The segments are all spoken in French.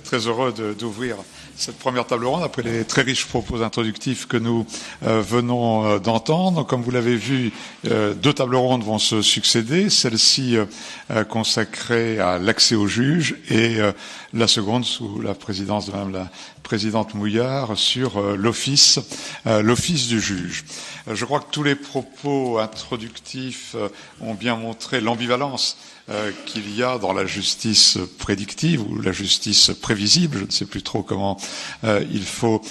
très heureux d'ouvrir cette première table ronde après les très riches propos introductifs que nous venons d'entendre. Comme vous l'avez vu, deux tables rondes vont se succéder, celle-ci consacrée à l'accès aux juges et la seconde sous la présidence de Madame la Présidente Mouillard sur l'office du juge. Je crois que tous les propos introductifs ont bien montré l'ambivalence qu'il y a dans la justice prédictive ou la justice prévisible, je ne sais plus trop comment il faut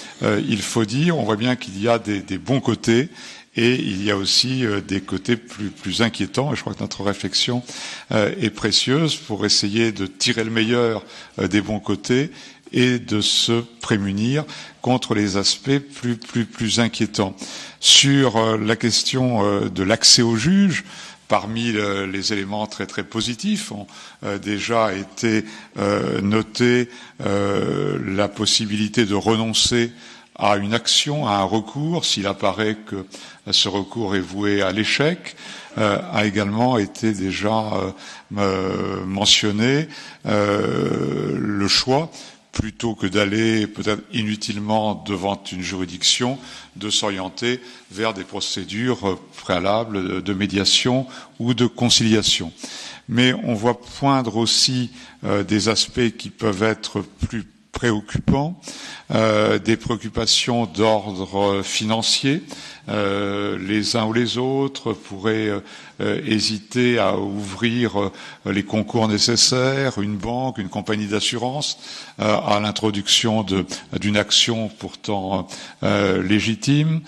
dire. On voit bien qu'il y a des bons côtés et il y a aussi des côtés plus inquiétants, et je crois que notre réflexion est précieuse pour essayer de tirer le meilleur des bons côtés et de se prémunir contre les aspects plus inquiétants. Sur la question de l'accès aux juges, parmi les éléments très positifs ont déjà été notés la possibilité de renoncer à une action, à un recours, s'il apparaît que ce recours est voué à l'échec, a également été déjà mentionné le choix, plutôt que d'aller peut-être inutilement devant une juridiction, de s'orienter vers des procédures préalables de médiation ou de conciliation. Mais on voit poindre aussi des aspects qui peuvent être plus préoccupants, des préoccupations d'ordre financier. Les uns ou les autres pourraient hésiter à ouvrir les concours nécessaires, une banque, une compagnie d'assurance, à l'introduction d'une action pourtant légitime.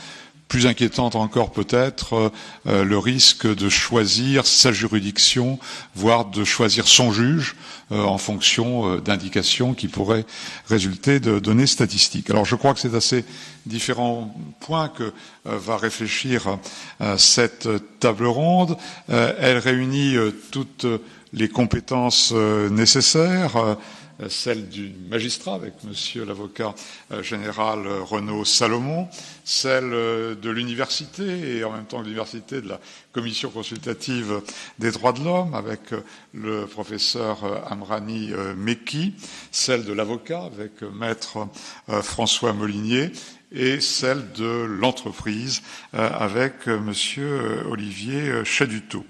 Plus inquiétante encore peut-être, le risque de choisir sa juridiction, voire de choisir son juge en fonction d'indications qui pourraient résulter de données statistiques. Alors je crois que c'est à ces différents points que va réfléchir cette table ronde. Elle réunit toutes les compétences nécessaires, celle du magistrat avec monsieur l'avocat général Renaud Salomon, celle de l'université et en même temps de l'université de la commission consultative des droits de l'homme avec le professeur Amrani Mekki, celle de l'avocat avec maître François Molinier et celle de l'entreprise avec monsieur Olivier Chaduteau.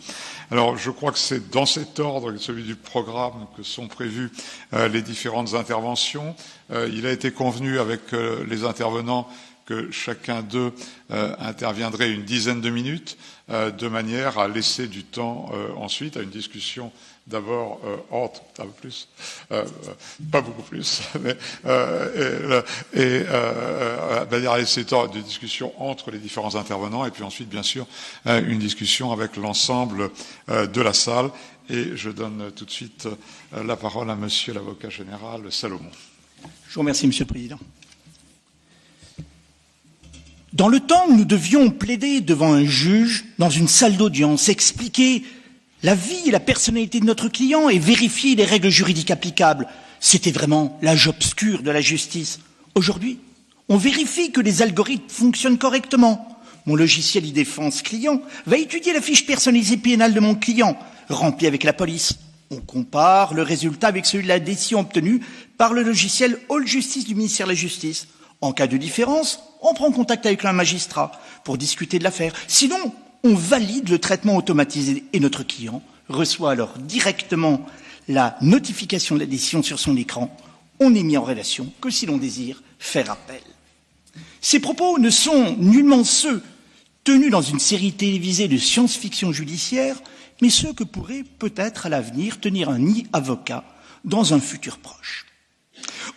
Alors, je crois que c'est dans cet ordre, celui du programme, que sont prévues les différentes interventions. Il a été convenu avec les intervenants que chacun d'eux interviendrait une dizaine de minutes, de manière à laisser du temps ensuite à une discussion d'abord un peu plus, pas beaucoup plus, mais de manière à laisser temps de discussion entre les différents intervenants et puis ensuite, bien sûr, une discussion avec l'ensemble de la salle. Et je donne tout de suite la parole à monsieur l'avocat général Salomon. Je vous remercie, monsieur le président. Dans le temps où nous devions plaider devant un juge, dans une salle d'audience, expliquer la vie et la personnalité de notre client et vérifier les règles juridiques applicables, c'était vraiment l'âge obscur de la justice. Aujourd'hui, on vérifie que les algorithmes fonctionnent correctement. Mon logiciel e-défense client va étudier la fiche personnalisée pénale de mon client, remplie avec la police. On compare le résultat avec celui de la décision obtenue par le logiciel All Justice du ministère de la Justice. En cas de différence, on prend contact avec un magistrat pour discuter de l'affaire. Sinon, on valide le traitement automatisé et notre client reçoit alors directement la notification de la décision sur son écran. On n'est mis en relation que si l'on désire faire appel. Ces propos ne sont nullement ceux tenus dans une série télévisée de science-fiction judiciaire, mais ceux que pourrait peut-être à l'avenir tenir un avocat dans un futur proche.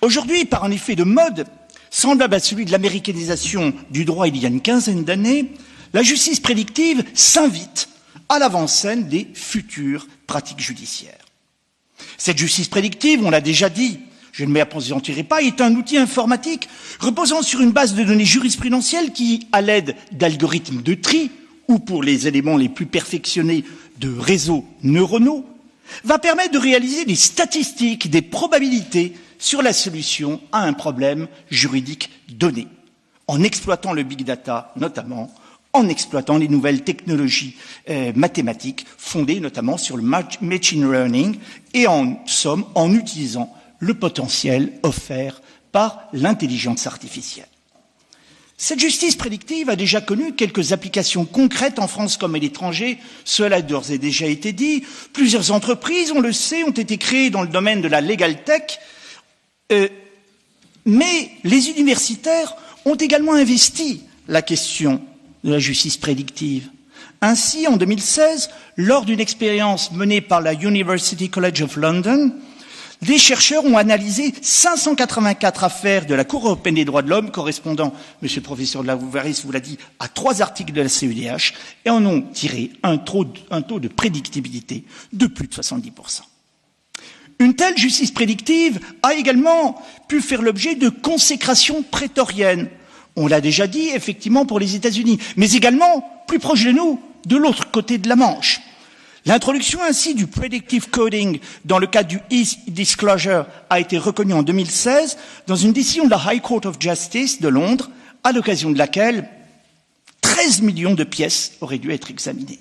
Aujourd'hui, par un effet de mode, semblable à celui de l'américanisation du droit il y a une quinzaine d'années, la justice prédictive s'invite à l'avant-scène des futures pratiques judiciaires. Cette justice prédictive, on l'a déjà dit, je ne m'appesantirai pas, est un outil informatique reposant sur une base de données jurisprudentielles qui, à l'aide d'algorithmes de tri, ou pour les éléments les plus perfectionnés de réseaux neuronaux, va permettre de réaliser des statistiques, des probabilités sur la solution à un problème juridique donné, en exploitant le big data notamment, en exploitant les nouvelles technologies mathématiques fondées notamment sur le machine learning et en somme en utilisant le potentiel offert par l'intelligence artificielle. Cette justice prédictive a déjà connu quelques applications concrètes en France comme à l'étranger. Cela a d'ores et déjà été dit. Plusieurs entreprises, on le sait, ont été créées dans le domaine de la legal tech. Mais les universitaires ont également investi la question de la justice prédictive. Ainsi, en 2016, lors d'une expérience menée par la University College of London, des chercheurs ont analysé 584 affaires de la Cour européenne des droits de l'homme, correspondant, monsieur le professeur de la Louvaris vous l'a dit, à 3 articles de la CEDH, et en ont tiré un taux de prédictibilité de plus de 70%. Une telle justice prédictive a également pu faire l'objet de consécrations prétoriennes. On l'a déjà dit, effectivement, pour les États-Unis, mais également, plus proche de nous, de l'autre côté de la Manche. L'introduction ainsi du predictive coding dans le cadre du e-disclosure a été reconnue en 2016 dans une décision de la High Court of Justice de Londres, à l'occasion de laquelle 13 millions de pièces auraient dû être examinées.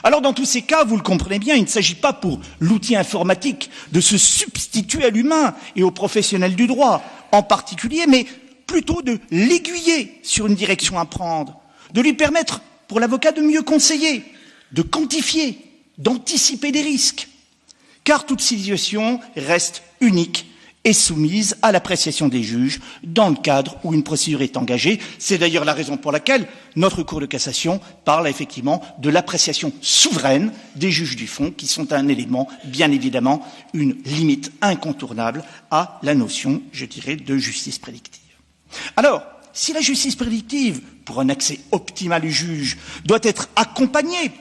Alors dans tous ces cas, vous le comprenez bien, il ne s'agit pas pour l'outil informatique de se substituer à l'humain et aux professionnels du droit en particulier, mais plutôt de l'aiguiller sur une direction à prendre, de lui permettre pour l'avocat de mieux conseiller, de quantifier, d'anticiper des risques. Car toute situation reste unique et soumise à l'appréciation des juges dans le cadre où une procédure est engagée. C'est d'ailleurs la raison pour laquelle notre Cour de cassation parle effectivement de l'appréciation souveraine des juges du fond, qui sont un élément, bien évidemment, une limite incontournable à la notion, je dirais, de justice prédictive. Alors, si la justice prédictive, pour un accès optimal du juge, doit être accompagnée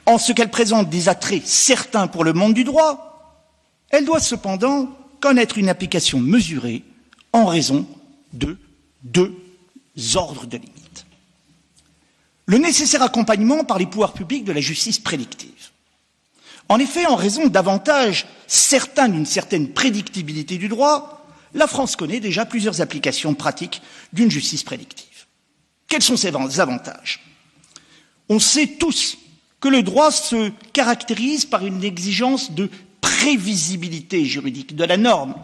en ce qu'elle présente des attraits certains pour le monde du droit, elle doit cependant connaître une application mesurée en raison de 2 ordres de limite. Le nécessaire accompagnement par les pouvoirs publics de la justice prédictive. En effet, en raison d'avantages certains d'une certaine prédictibilité du droit, la France connaît déjà plusieurs applications pratiques d'une justice prédictive. Quels sont ces avantages? On sait tous que le droit se caractérise par une exigence de prévisibilité juridique de la norme.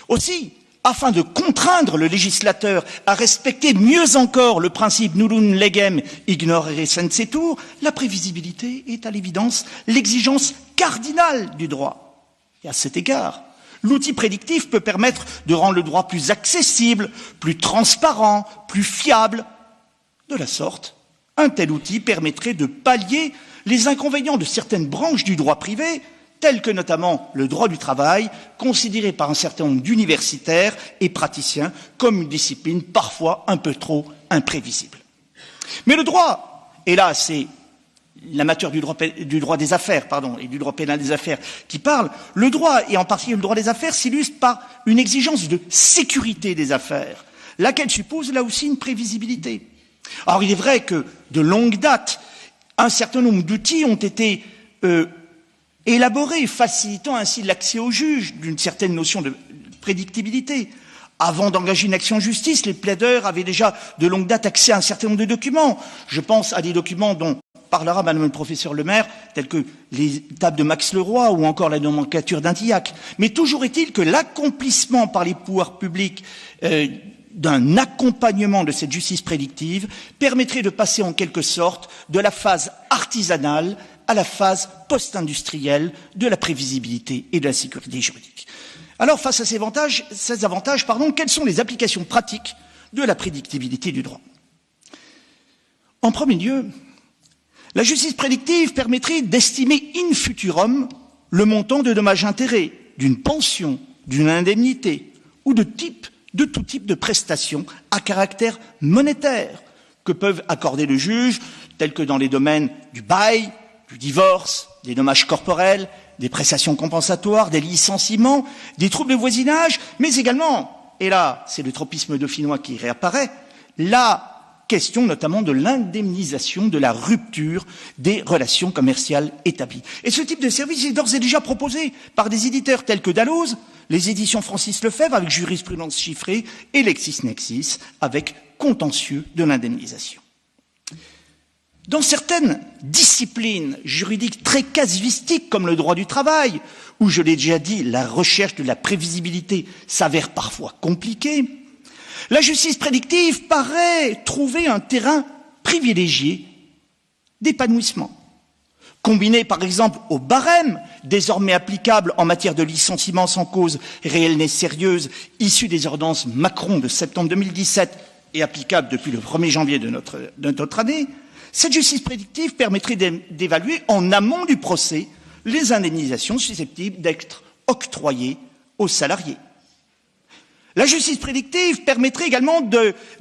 Aussi, afin de contraindre le législateur à respecter mieux encore le principe nullum legem ignorare sensetur, la prévisibilité est à l'évidence l'exigence cardinale du droit. Et à cet égard, l'outil prédictif peut permettre de rendre le droit plus accessible, plus transparent, plus fiable. De la sorte, un tel outil permettrait de pallier les inconvénients de certaines branches du droit privé, telles que notamment le droit du travail, considéré par un certain nombre d'universitaires et praticiens comme une discipline parfois un peu trop imprévisible. Mais le droit, et là c'est l'amateur du droit des affaires, et du droit pénal des affaires qui parle, le droit, et en particulier le droit des affaires, s'illustre par une exigence de sécurité des affaires, laquelle suppose là aussi une prévisibilité. Alors il est vrai que de longue date, un certain nombre d'outils ont été élaborés, facilitant ainsi l'accès aux juges d'une certaine notion de prédictibilité. Avant d'engager une action en justice, les plaideurs avaient déjà de longue date accès à un certain nombre de documents. Je pense à des documents dont parlera madame le professeur Lemaire, tels que les tables de Max Leroy ou encore la nomenclature d'Intillac. Mais toujours est-il que l'accomplissement par les pouvoirs publics d'un accompagnement de cette justice prédictive permettrait de passer en quelque sorte de la phase artisanale à la phase post-industrielle de la prévisibilité et de la sécurité juridique. Alors, face à ces avantages, quelles sont les applications pratiques de la prédictibilité du droit? En premier lieu, la justice prédictive permettrait d'estimer in futurum le montant de dommages-intérêts, d'une pension, d'une indemnité ou de tout type de prestations à caractère monétaire que peuvent accorder le juge, tels que dans les domaines du bail, du divorce, des dommages corporels, des prestations compensatoires, des licenciements, des troubles de voisinage, mais également, et là c'est le tropisme dauphinois qui réapparaît, la question notamment de l'indemnisation de la rupture des relations commerciales établies. Et ce type de service est d'ores et déjà proposé par des éditeurs tels que Dalloz, les éditions Francis Lefebvre avec jurisprudence chiffrée et LexisNexis avec contentieux de l'indemnisation. Dans certaines disciplines juridiques très casuistiques comme le droit du travail, où, je l'ai déjà dit, la recherche de la prévisibilité s'avère parfois compliquée, la justice prédictive paraît trouver un terrain privilégié d'épanouissement. Combiné par exemple au barème désormais applicable en matière de licenciement sans cause réelle ni sérieuse, issu des ordonnances Macron de septembre 2017 et applicable depuis le 1er janvier de notre année, cette justice prédictive permettrait d'évaluer en amont du procès les indemnisations susceptibles d'être octroyées aux salariés. La justice prédictive permettrait également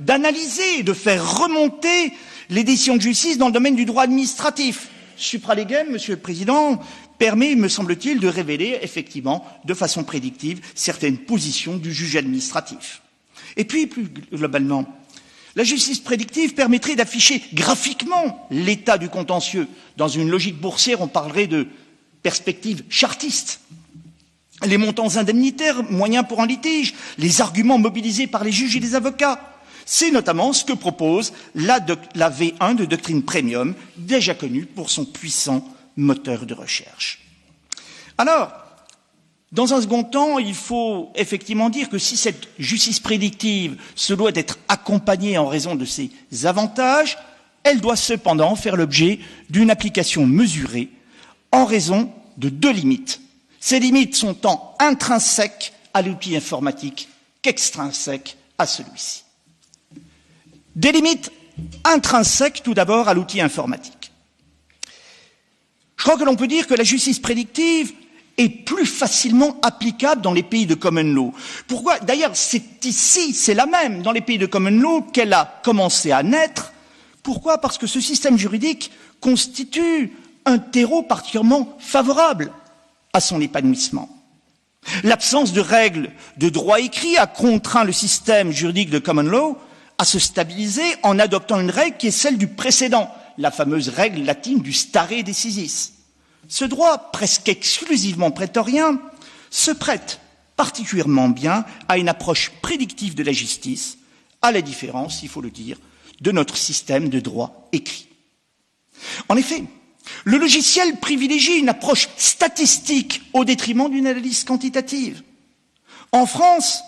d'analyser et de faire remonter les décisions de justice dans le domaine du droit administratif. Supralegem, Monsieur le Président, permet, me semble-t-il, de révéler effectivement de façon prédictive certaines positions du juge administratif. Et puis, plus globalement, la justice prédictive permettrait d'afficher graphiquement l'état du contentieux. Dans une logique boursière, on parlerait de perspective chartiste. Les montants indemnitaires, moyens pour un litige, les arguments mobilisés par les juges et les avocats. C'est notamment ce que propose la V1 de Doctrine Premium, déjà connue pour son puissant moteur de recherche. Alors, dans un second temps, il faut effectivement dire que si cette justice prédictive se doit d'être accompagnée en raison de ses avantages, elle doit cependant faire l'objet d'une application mesurée en raison de deux limites. Ces limites sont tant intrinsèques à l'outil informatique qu'extrinsèques à celui-ci. Des limites intrinsèques tout d'abord à l'outil informatique. Je crois que l'on peut dire que la justice prédictive est plus facilement applicable dans les pays de common law. Pourquoi? D'ailleurs, c'est la même dans les pays de common law qu'elle a commencé à naître. Pourquoi? Parce que ce système juridique constitue un terreau particulièrement favorable à son épanouissement. L'absence de règles de droit écrit a contraint le système juridique de common law à se stabiliser en adoptant une règle qui est celle du précédent, la fameuse règle latine du stare decisis. Ce droit, presque exclusivement prétorien, se prête particulièrement bien à une approche prédictive de la justice, à la différence, il faut le dire, de notre système de droit écrit. En effet, le logiciel privilégie une approche statistique au détriment d'une analyse quantitative. En France,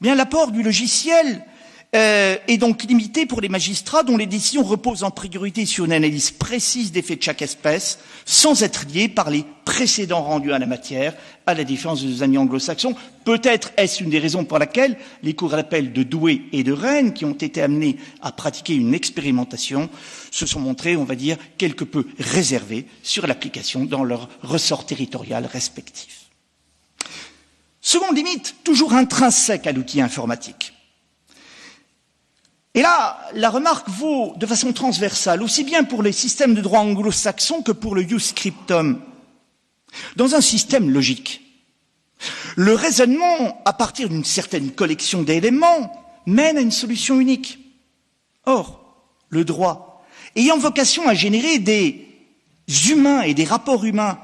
bien l'apport du logiciel est donc limité pour les magistrats dont les décisions reposent en priorité sur une analyse précise des faits de chaque espèce, sans être liées par les précédents rendus en la matière, à la différence de nos amis anglo-saxons. Peut-être est-ce une des raisons pour laquelle les cours d'appel de Douai et de Rennes, qui ont été amenés à pratiquer une expérimentation, se sont montrés, on va dire, quelque peu réservés sur l'application dans leur ressort territorial respectif. Seconde limite, toujours intrinsèque à l'outil informatique. Et là, la remarque vaut de façon transversale, aussi bien pour les systèmes de droit anglo-saxon que pour le jus scriptum. Dans un système logique, le raisonnement, à partir d'une certaine collection d'éléments, mène à une solution unique. Or, le droit, ayant vocation à générer des humains et des rapports humains,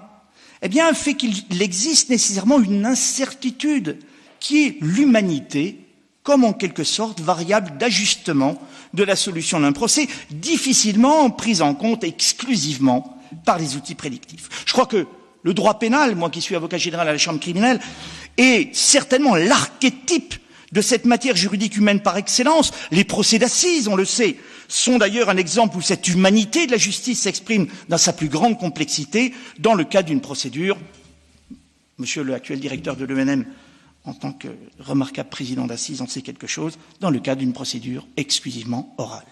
eh bien, fait qu'il existe nécessairement une incertitude qui est l'humanité, comme en quelque sorte variable d'ajustement de la solution d'un procès, difficilement prise en compte exclusivement par les outils prédictifs. Je crois que le droit pénal, moi qui suis avocat général à la Chambre criminelle, est certainement l'archétype de cette matière juridique humaine par excellence. Les procès d'assises, on le sait, sont d'ailleurs un exemple où cette humanité de la justice s'exprime dans sa plus grande complexité dans le cadre d'une procédure. Monsieur l'actuel directeur de l'ENM, en tant que remarquable président d'assises, en sait quelque chose, dans le cadre d'une procédure exclusivement orale.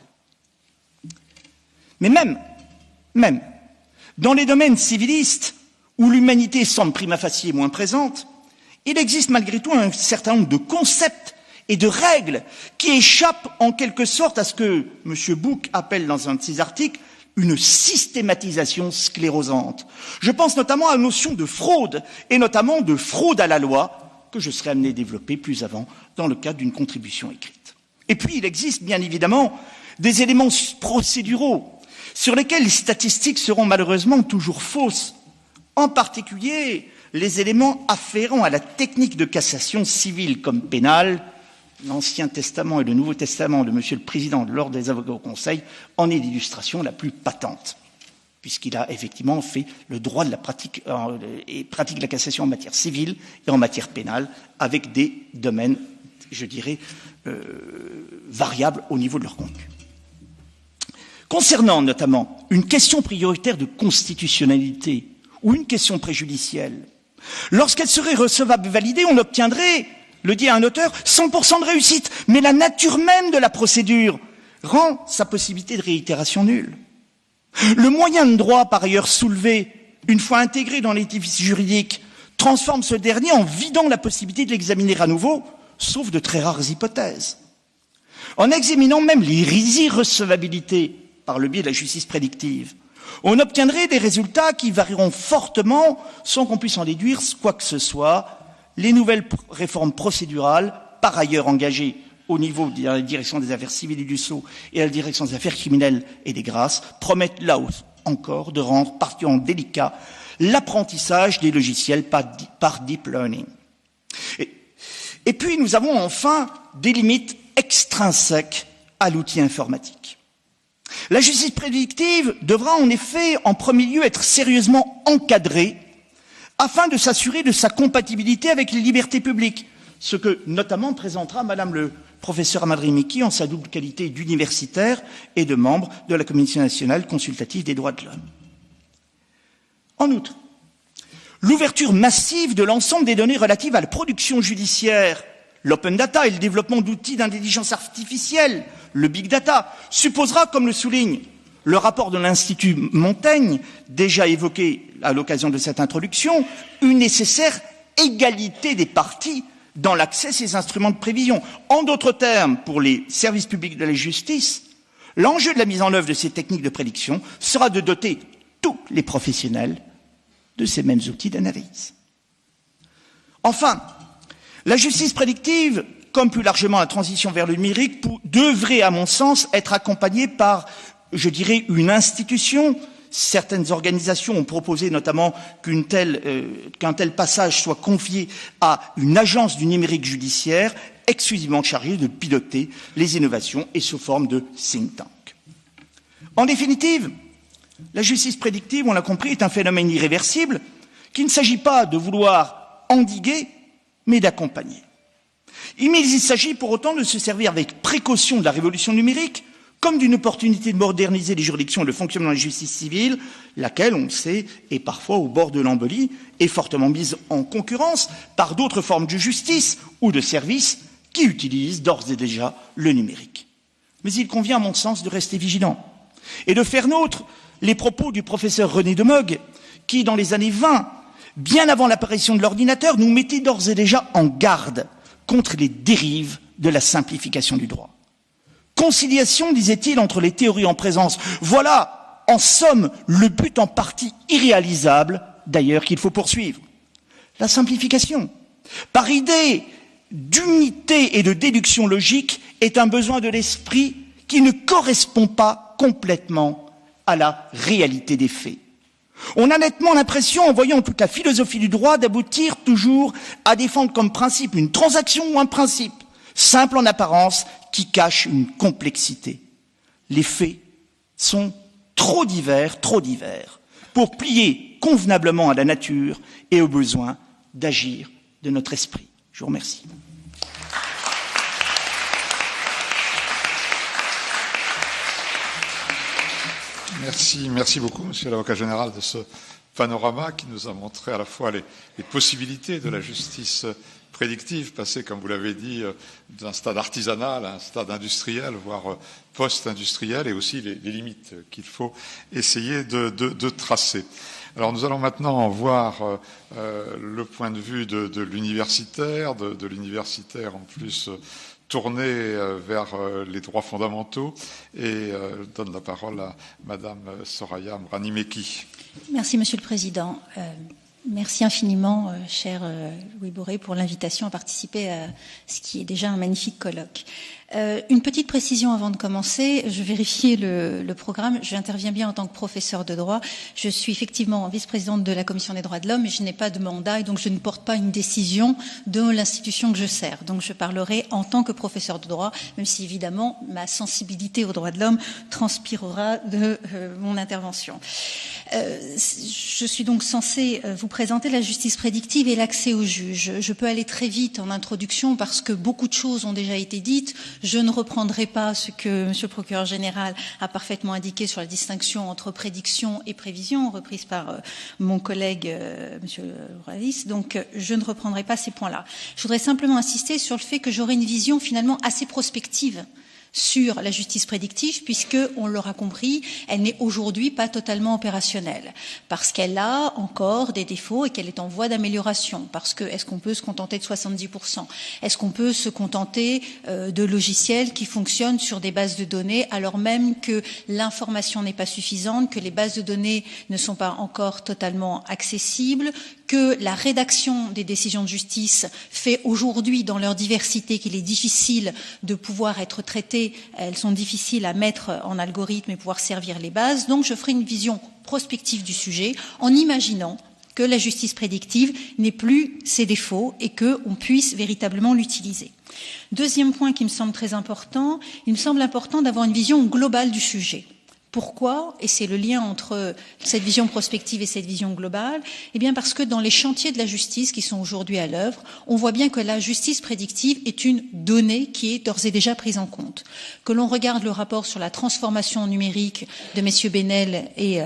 Mais même, dans les domaines civilistes, où l'humanité semble prima facie moins présente, il existe malgré tout un certain nombre de concepts et de règles qui échappent en quelque sorte à ce que M. Bouc appelle dans un de ses articles une systématisation sclérosante. Je pense notamment à la notion de fraude, et notamment de fraude à la loi, que je serai amené à développer plus avant dans le cadre d'une contribution écrite. Et puis, il existe bien évidemment des éléments procéduraux sur lesquels les statistiques seront malheureusement toujours fausses, en particulier les éléments afférents à la technique de cassation civile comme pénale. l'Ancien Testament et le Nouveau Testament de Monsieur le Président de l'Ordre des avocats au Conseil en est l'illustration la plus patente, puisqu'il a effectivement fait le droit de la pratique et pratique de la cassation en matière civile et en matière pénale, avec des domaines, je dirais, variables au niveau de leur contenu. Concernant notamment une question prioritaire de constitutionnalité ou une question préjudicielle, lorsqu'elle serait recevable et validée, on obtiendrait, le dit un auteur, 100% de réussite. Mais la nature même de la procédure rend sa possibilité de réitération nulle. Le moyen de droit, par ailleurs soulevé, une fois intégré dans l'édifice juridique, transforme ce dernier en vidant la possibilité de l'examiner à nouveau, sauf de très rares hypothèses. En examinant même les irrecevabilités par le biais de la justice prédictive, on obtiendrait des résultats qui varieront fortement sans qu'on puisse en déduire quoi que ce soit. Les nouvelles réformes procédurales, par ailleurs engagées au niveau de la direction des affaires civiles et du sceau et à la direction des affaires criminelles et des grâces, promettent là encore de rendre particulièrement délicat l'apprentissage des logiciels par deep learning. Et puis nous avons enfin des limites extrinsèques à l'outil informatique. La justice prédictive devra en effet en premier lieu être sérieusement encadrée afin de s'assurer de sa compatibilité avec les libertés publiques, ce que notamment présentera Madame le professeur Amadri Miki en sa double qualité d'universitaire et de membre de la Commission nationale consultative des droits de l'homme. En outre, l'ouverture massive de l'ensemble des données relatives à la production judiciaire, l'open data et le développement d'outils d'intelligence artificielle, le big data, supposera, comme le souligne le rapport de l'Institut Montaigne, déjà évoqué à l'occasion de cette introduction, une nécessaire égalité des parties dans l'accès à ces instruments de prévision. En d'autres termes, pour les services publics de la justice, l'enjeu de la mise en œuvre de ces techniques de prédiction sera de doter tous les professionnels de ces mêmes outils d'analyse. Enfin, la justice prédictive, comme plus largement la transition vers le numérique, devrait, à mon sens, être accompagnée par, je dirais, une institution. Certaines organisations ont proposé notamment qu'un tel passage soit confié à une agence du numérique judiciaire exclusivement chargée de piloter les innovations et sous forme de think tank. En définitive, la justice prédictive, on l'a compris, est un phénomène irréversible qu'il ne s'agit pas de vouloir endiguer, mais d'accompagner. Mais il s'agit pour autant de se servir avec précaution de la révolution numérique comme d'une opportunité de moderniser les juridictions et le fonctionnement de la justice civile, laquelle, on le sait, est parfois au bord de l'embolie et fortement mise en concurrence par d'autres formes de justice ou de services qui utilisent d'ores et déjà le numérique. Mais il convient, à mon sens, de rester vigilant et de faire nôtre les propos du professeur René Demogue, qui, dans les années 20, bien avant l'apparition de l'ordinateur, nous mettait d'ores et déjà en garde contre les dérives de la simplification du droit. Conciliation, disait-il, entre les théories en présence. Voilà, en somme, le but en partie irréalisable, d'ailleurs, qu'il faut poursuivre. La simplification, par idée d'unité et de déduction logique, est un besoin de l'esprit qui ne correspond pas complètement à la réalité des faits. On a nettement l'impression, en voyant toute la philosophie du droit, d'aboutir toujours à défendre comme principe une transaction ou un principe, simple en apparence, qui cache une complexité. Les faits sont trop divers, pour plier convenablement à la nature et au besoin d'agir de notre esprit. Je vous remercie. Merci beaucoup, Monsieur l'avocat général, de ce panorama qui nous a montré à la fois les possibilités de la justice prédictive, passer, comme vous l'avez dit, d'un stade artisanal à un stade industriel, voire post-industriel, et aussi les limites qu'il faut essayer de tracer. Alors nous allons maintenant voir le point de vue de l'universitaire, de l'universitaire en plus tourné vers les droits fondamentaux, et donne la parole à Madame Soraya Mrani-Meki. Merci Monsieur le Président. Merci infiniment, cher Louis Boré, pour l'invitation à participer à ce qui est déjà un magnifique colloque. Une petite précision avant de commencer. Je vérifiais le programme. J'interviens bien en tant que professeur de droit. Je suis effectivement vice-présidente de la Commission des droits de l'homme, mais je n'ai pas de mandat et donc je ne porte pas une décision de l'institution que je sers. Donc je parlerai en tant que professeur de droit, même si évidemment ma sensibilité aux droits de l'homme transpirera de mon intervention. Je suis donc censée vous présenter la justice prédictive et l'accès au juge. Je peux aller très vite en introduction parce que beaucoup de choses ont déjà été dites. Je ne reprendrai pas ce que Monsieur le procureur général a parfaitement indiqué sur la distinction entre prédiction et prévision, reprise par mon collègue Monsieur Ravis. Donc, je ne reprendrai pas ces points-là. Je voudrais simplement insister sur le fait que j'aurai une vision finalement assez prospective sur la justice prédictive, puisque, on l'aura compris, elle n'est aujourd'hui pas totalement opérationnelle, parce qu'elle a encore des défauts et qu'elle est en voie d'amélioration, parce que est-ce qu'on peut se contenter de 70%? Est-ce qu'on peut se contenter de logiciels qui fonctionnent sur des bases de données, alors même que l'information n'est pas suffisante, que les bases de données ne sont pas encore totalement accessibles, que la rédaction des décisions de justice fait aujourd'hui, dans leur diversité, qu'il est difficile de pouvoir être traitées, elles sont difficiles à mettre en algorithme et pouvoir servir les bases. Donc je ferai une vision prospective du sujet en imaginant que la justice prédictive n'ait plus ses défauts et qu'on puisse véritablement l'utiliser. Deuxième point qui me semble très important, il me semble important d'avoir une vision globale du sujet. Pourquoi? Et c'est le lien entre cette vision prospective et cette vision globale. Eh bien, parce que dans les chantiers de la justice qui sont aujourd'hui à l'œuvre, on voit bien que la justice prédictive est une donnée qui est d'ores et déjà prise en compte. Que l'on regarde le rapport sur la transformation numérique de messieurs Benel et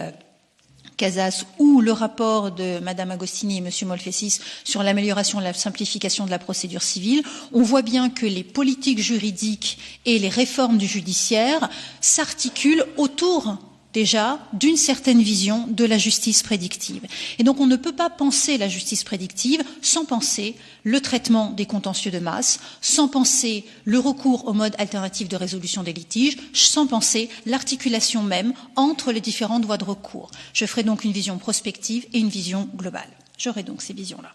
Casas ou le rapport de Madame Agostini et Monsieur Molfessis sur l'amélioration et la simplification de la procédure civile, on voit bien que les politiques juridiques et les réformes du judiciaire s'articulent autour déjà d'une certaine vision de la justice prédictive. Et donc on ne peut pas penser la justice prédictive sans penser le traitement des contentieux de masse, sans penser le recours au mode alternatif de résolution des litiges, sans penser l'articulation même entre les différentes voies de recours. Je ferai donc une vision prospective et une vision globale. J'aurai donc ces visions-là.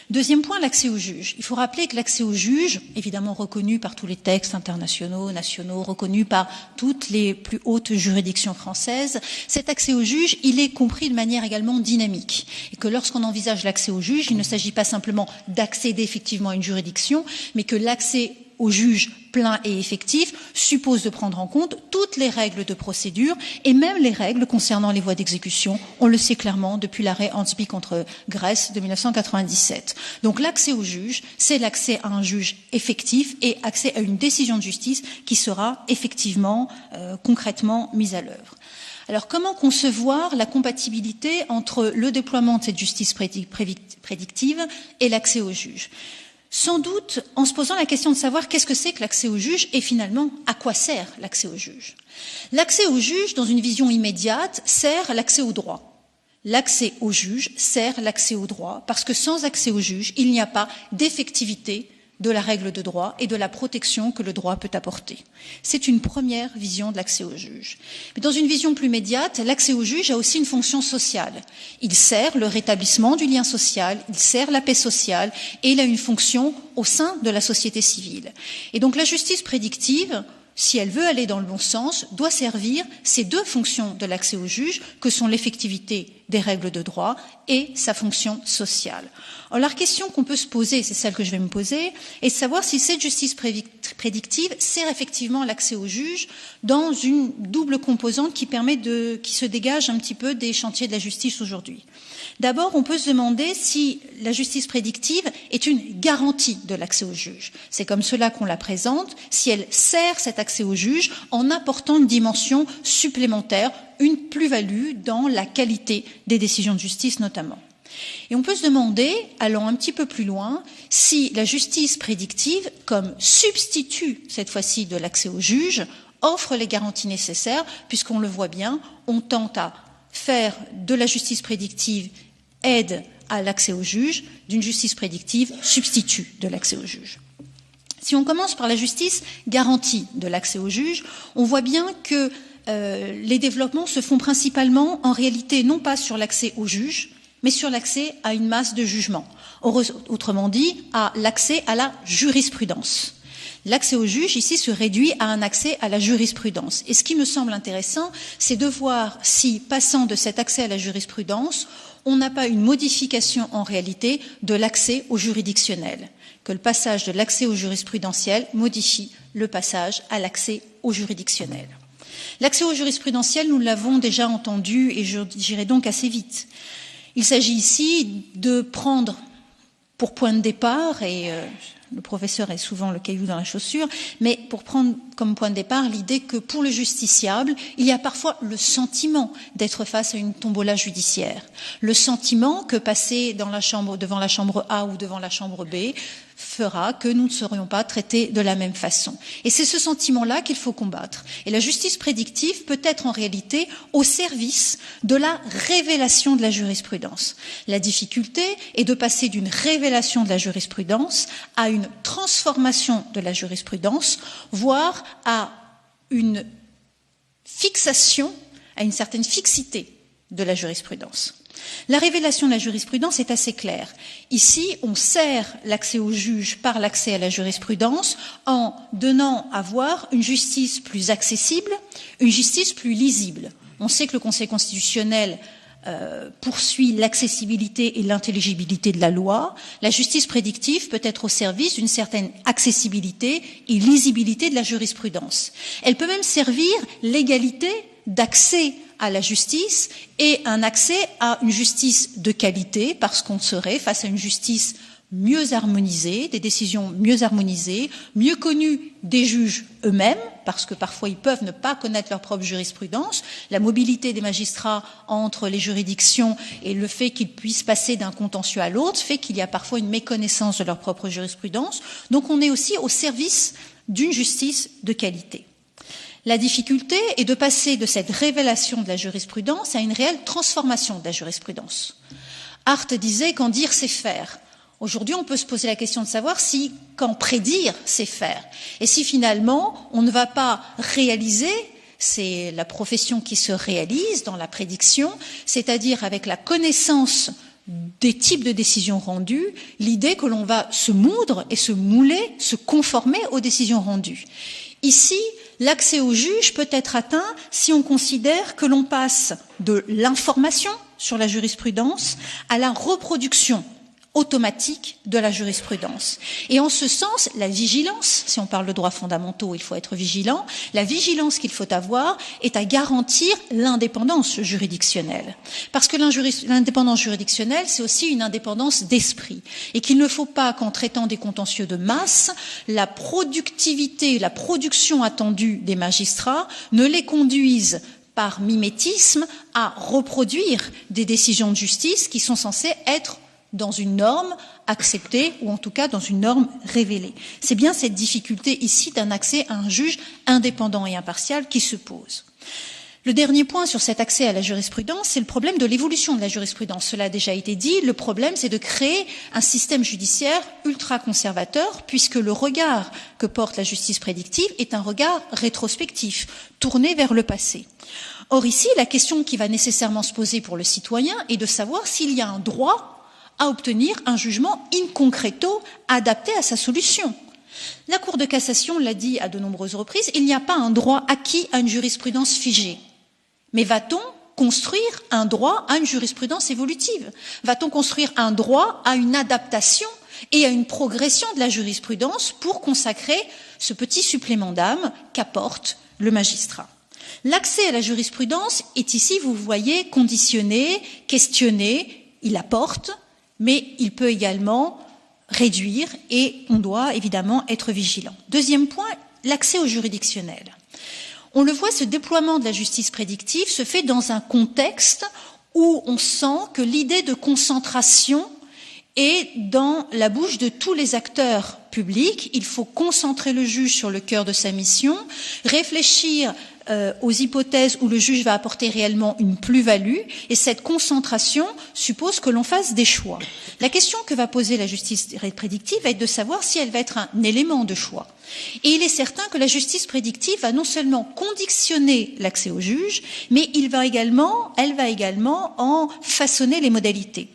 Deuxième point, l'accès au juge. Il faut rappeler que l'accès au juge, évidemment reconnu par tous les textes internationaux, nationaux, reconnu par toutes les plus hautes juridictions françaises, cet accès au juge, il est compris de manière également dynamique. Et que lorsqu'on envisage l'accès au juge, il ne s'agit pas simplement d'accéder effectivement à une juridiction, mais que l'accès au juge plein et effectif suppose de prendre en compte toutes les règles de procédure et même les règles concernant les voies d'exécution. On le sait clairement depuis l'arrêt Hansby contre Grèce de 1997. Donc l'accès au juge, c'est l'accès à un juge effectif et accès à une décision de justice qui sera effectivement, concrètement mise à l'œuvre. Alors, comment concevoir la compatibilité entre le déploiement de cette justice prédictive et l'accès au juge? Sans doute en se posant la question de savoir qu'est-ce que c'est que l'accès au juge et finalement à quoi sert l'accès au juge. L'accès au juge, dans une vision immédiate, sert l'accès au droit. L'accès au juge sert l'accès au droit parce que sans accès au juge, il n'y a pas d'effectivité de la règle de droit et de la protection que le droit peut apporter. C'est une première vision de l'accès au juge. Mais dans une vision plus immédiate, l'accès au juge a aussi une fonction sociale. Il sert le rétablissement du lien social, il sert la paix sociale et il a une fonction au sein de la société civile. Et donc la justice prédictive, si elle veut aller dans le bon sens, doit servir ces deux fonctions de l'accès au juge que sont l'effectivité des règles de droit et sa fonction sociale. Alors la question qu'on peut se poser, c'est celle que je vais me poser, est de savoir si cette justice prédictive sert effectivement l'accès au juge dans une double composante qui se dégage un petit peu des chantiers de la justice aujourd'hui. D'abord, on peut se demander si la justice prédictive est une garantie de l'accès au juge. C'est comme cela qu'on la présente, si elle sert cet accès au juge en apportant une dimension supplémentaire, une plus-value dans la qualité des décisions de justice notamment. Et on peut se demander, allant un petit peu plus loin, si la justice prédictive, comme substitut cette fois-ci de l'accès au juge, offre les garanties nécessaires, puisqu'on le voit bien, on tente à faire de la justice prédictive aide à l'accès au juge, d'une justice prédictive substitut de l'accès au juge. Si on commence par la justice garantie de l'accès au juge, on voit bien que les développements se font principalement en réalité non pas sur l'accès au juge, mais sur l'accès à une masse de jugements. Autrement dit, à l'accès à la jurisprudence. L'accès au juge, ici, se réduit à un accès à la jurisprudence. Et ce qui me semble intéressant, c'est de voir si, passant de cet accès à la jurisprudence, on n'a pas une modification en réalité de l'accès au juridictionnel, que le passage de l'accès au jurisprudentiel modifie le passage à l'accès au juridictionnel. L'accès au jurisprudentiel, nous l'avons déjà entendu et j'irai donc assez vite. Il s'agit ici de prendre pour point de départ, et le professeur est souvent le caillou dans la chaussure, mais pour prendre comme point de départ l'idée que pour le justiciable, il y a parfois le sentiment d'être face à une tombola judiciaire. Le sentiment que passer devant la chambre A ou devant la chambre B fera que nous ne serions pas traités de la même façon. Et c'est ce sentiment-là qu'il faut combattre. Et la justice prédictive peut être en réalité au service de la révélation de la jurisprudence. La difficulté est de passer d'une révélation de la jurisprudence à une transformation de la jurisprudence, voire à une fixation, à une certaine fixité de la jurisprudence. La révélation de la jurisprudence est assez claire. Ici, on sert l'accès au juge par l'accès à la jurisprudence en donnant à voir une justice plus accessible, une justice plus lisible. On sait que le Conseil constitutionnel poursuit l'accessibilité et l'intelligibilité de la loi. La justice prédictive peut être au service d'une certaine accessibilité et lisibilité de la jurisprudence. Elle peut même servir l'égalité d'accès à la justice et un accès à une justice de qualité, parce qu'on serait face à une justice mieux harmonisée, des décisions mieux harmonisées, mieux connues des juges eux-mêmes, parce que parfois ils peuvent ne pas connaître leur propre jurisprudence. La mobilité des magistrats entre les juridictions et le fait qu'ils puissent passer d'un contentieux à l'autre fait qu'il y a parfois une méconnaissance de leur propre jurisprudence. Donc on est aussi au service d'une justice de qualité. La difficulté est de passer de cette révélation de la jurisprudence à une réelle transformation de la jurisprudence. Hart disait qu'en dire, c'est faire. Aujourd'hui, on peut se poser la question de savoir si qu'en prédire, c'est faire. Et si finalement, on ne va pas réaliser, c'est la profession qui se réalise dans la prédiction, c'est-à-dire avec la connaissance des types de décisions rendues, l'idée que l'on va se moudre et se mouler, se conformer aux décisions rendues. Ici, l'accès au juge peut être atteint si on considère que l'on passe de l'information sur la jurisprudence à la reproduction automatique de la jurisprudence. Et en ce sens, la vigilance, si on parle de droits fondamentaux, il faut être vigilant, la vigilance qu'il faut avoir est à garantir l'indépendance juridictionnelle. Parce que l'indépendance juridictionnelle, c'est aussi une indépendance d'esprit. Et qu'il ne faut pas qu'en traitant des contentieux de masse, la productivité, la production attendue des magistrats ne les conduise par mimétisme à reproduire des décisions de justice qui sont censées être dans une norme acceptée ou en tout cas dans une norme révélée. C'est bien cette difficulté ici d'un accès à un juge indépendant et impartial qui se pose. Le dernier point sur cet accès à la jurisprudence, c'est le problème de l'évolution de la jurisprudence. Cela a déjà été dit, le problème c'est de créer un système judiciaire ultra-conservateur puisque le regard que porte la justice prédictive est un regard rétrospectif, tourné vers le passé. Or ici, la question qui va nécessairement se poser pour le citoyen est de savoir s'il y a un droit à obtenir un jugement in concreto adapté à sa solution. La Cour de cassation l'a dit à de nombreuses reprises, il n'y a pas un droit acquis à une jurisprudence figée. Mais va-t-on construire un droit à une jurisprudence évolutive? Va-t-on construire un droit à une adaptation et à une progression de la jurisprudence pour consacrer ce petit supplément d'âme qu'apporte le magistrat? L'accès à la jurisprudence est ici, vous voyez, conditionné, questionné, il apporte, mais il peut également réduire et on doit évidemment être vigilant. Deuxième point, l'accès au juridictionnel. On le voit, ce déploiement de la justice prédictive se fait dans un contexte où on sent que l'idée de concentration est dans la bouche de tous les acteurs publics. Il faut concentrer le juge sur le cœur de sa mission, réfléchir aux hypothèses où le juge va apporter réellement une plus-value, et cette concentration suppose que l'on fasse des choix. La question que va poser la justice prédictive va être de savoir si elle va être un élément de choix. Et il est certain que la justice prédictive va non seulement conditionner l'accès au juge, mais elle va également en façonner les modalités.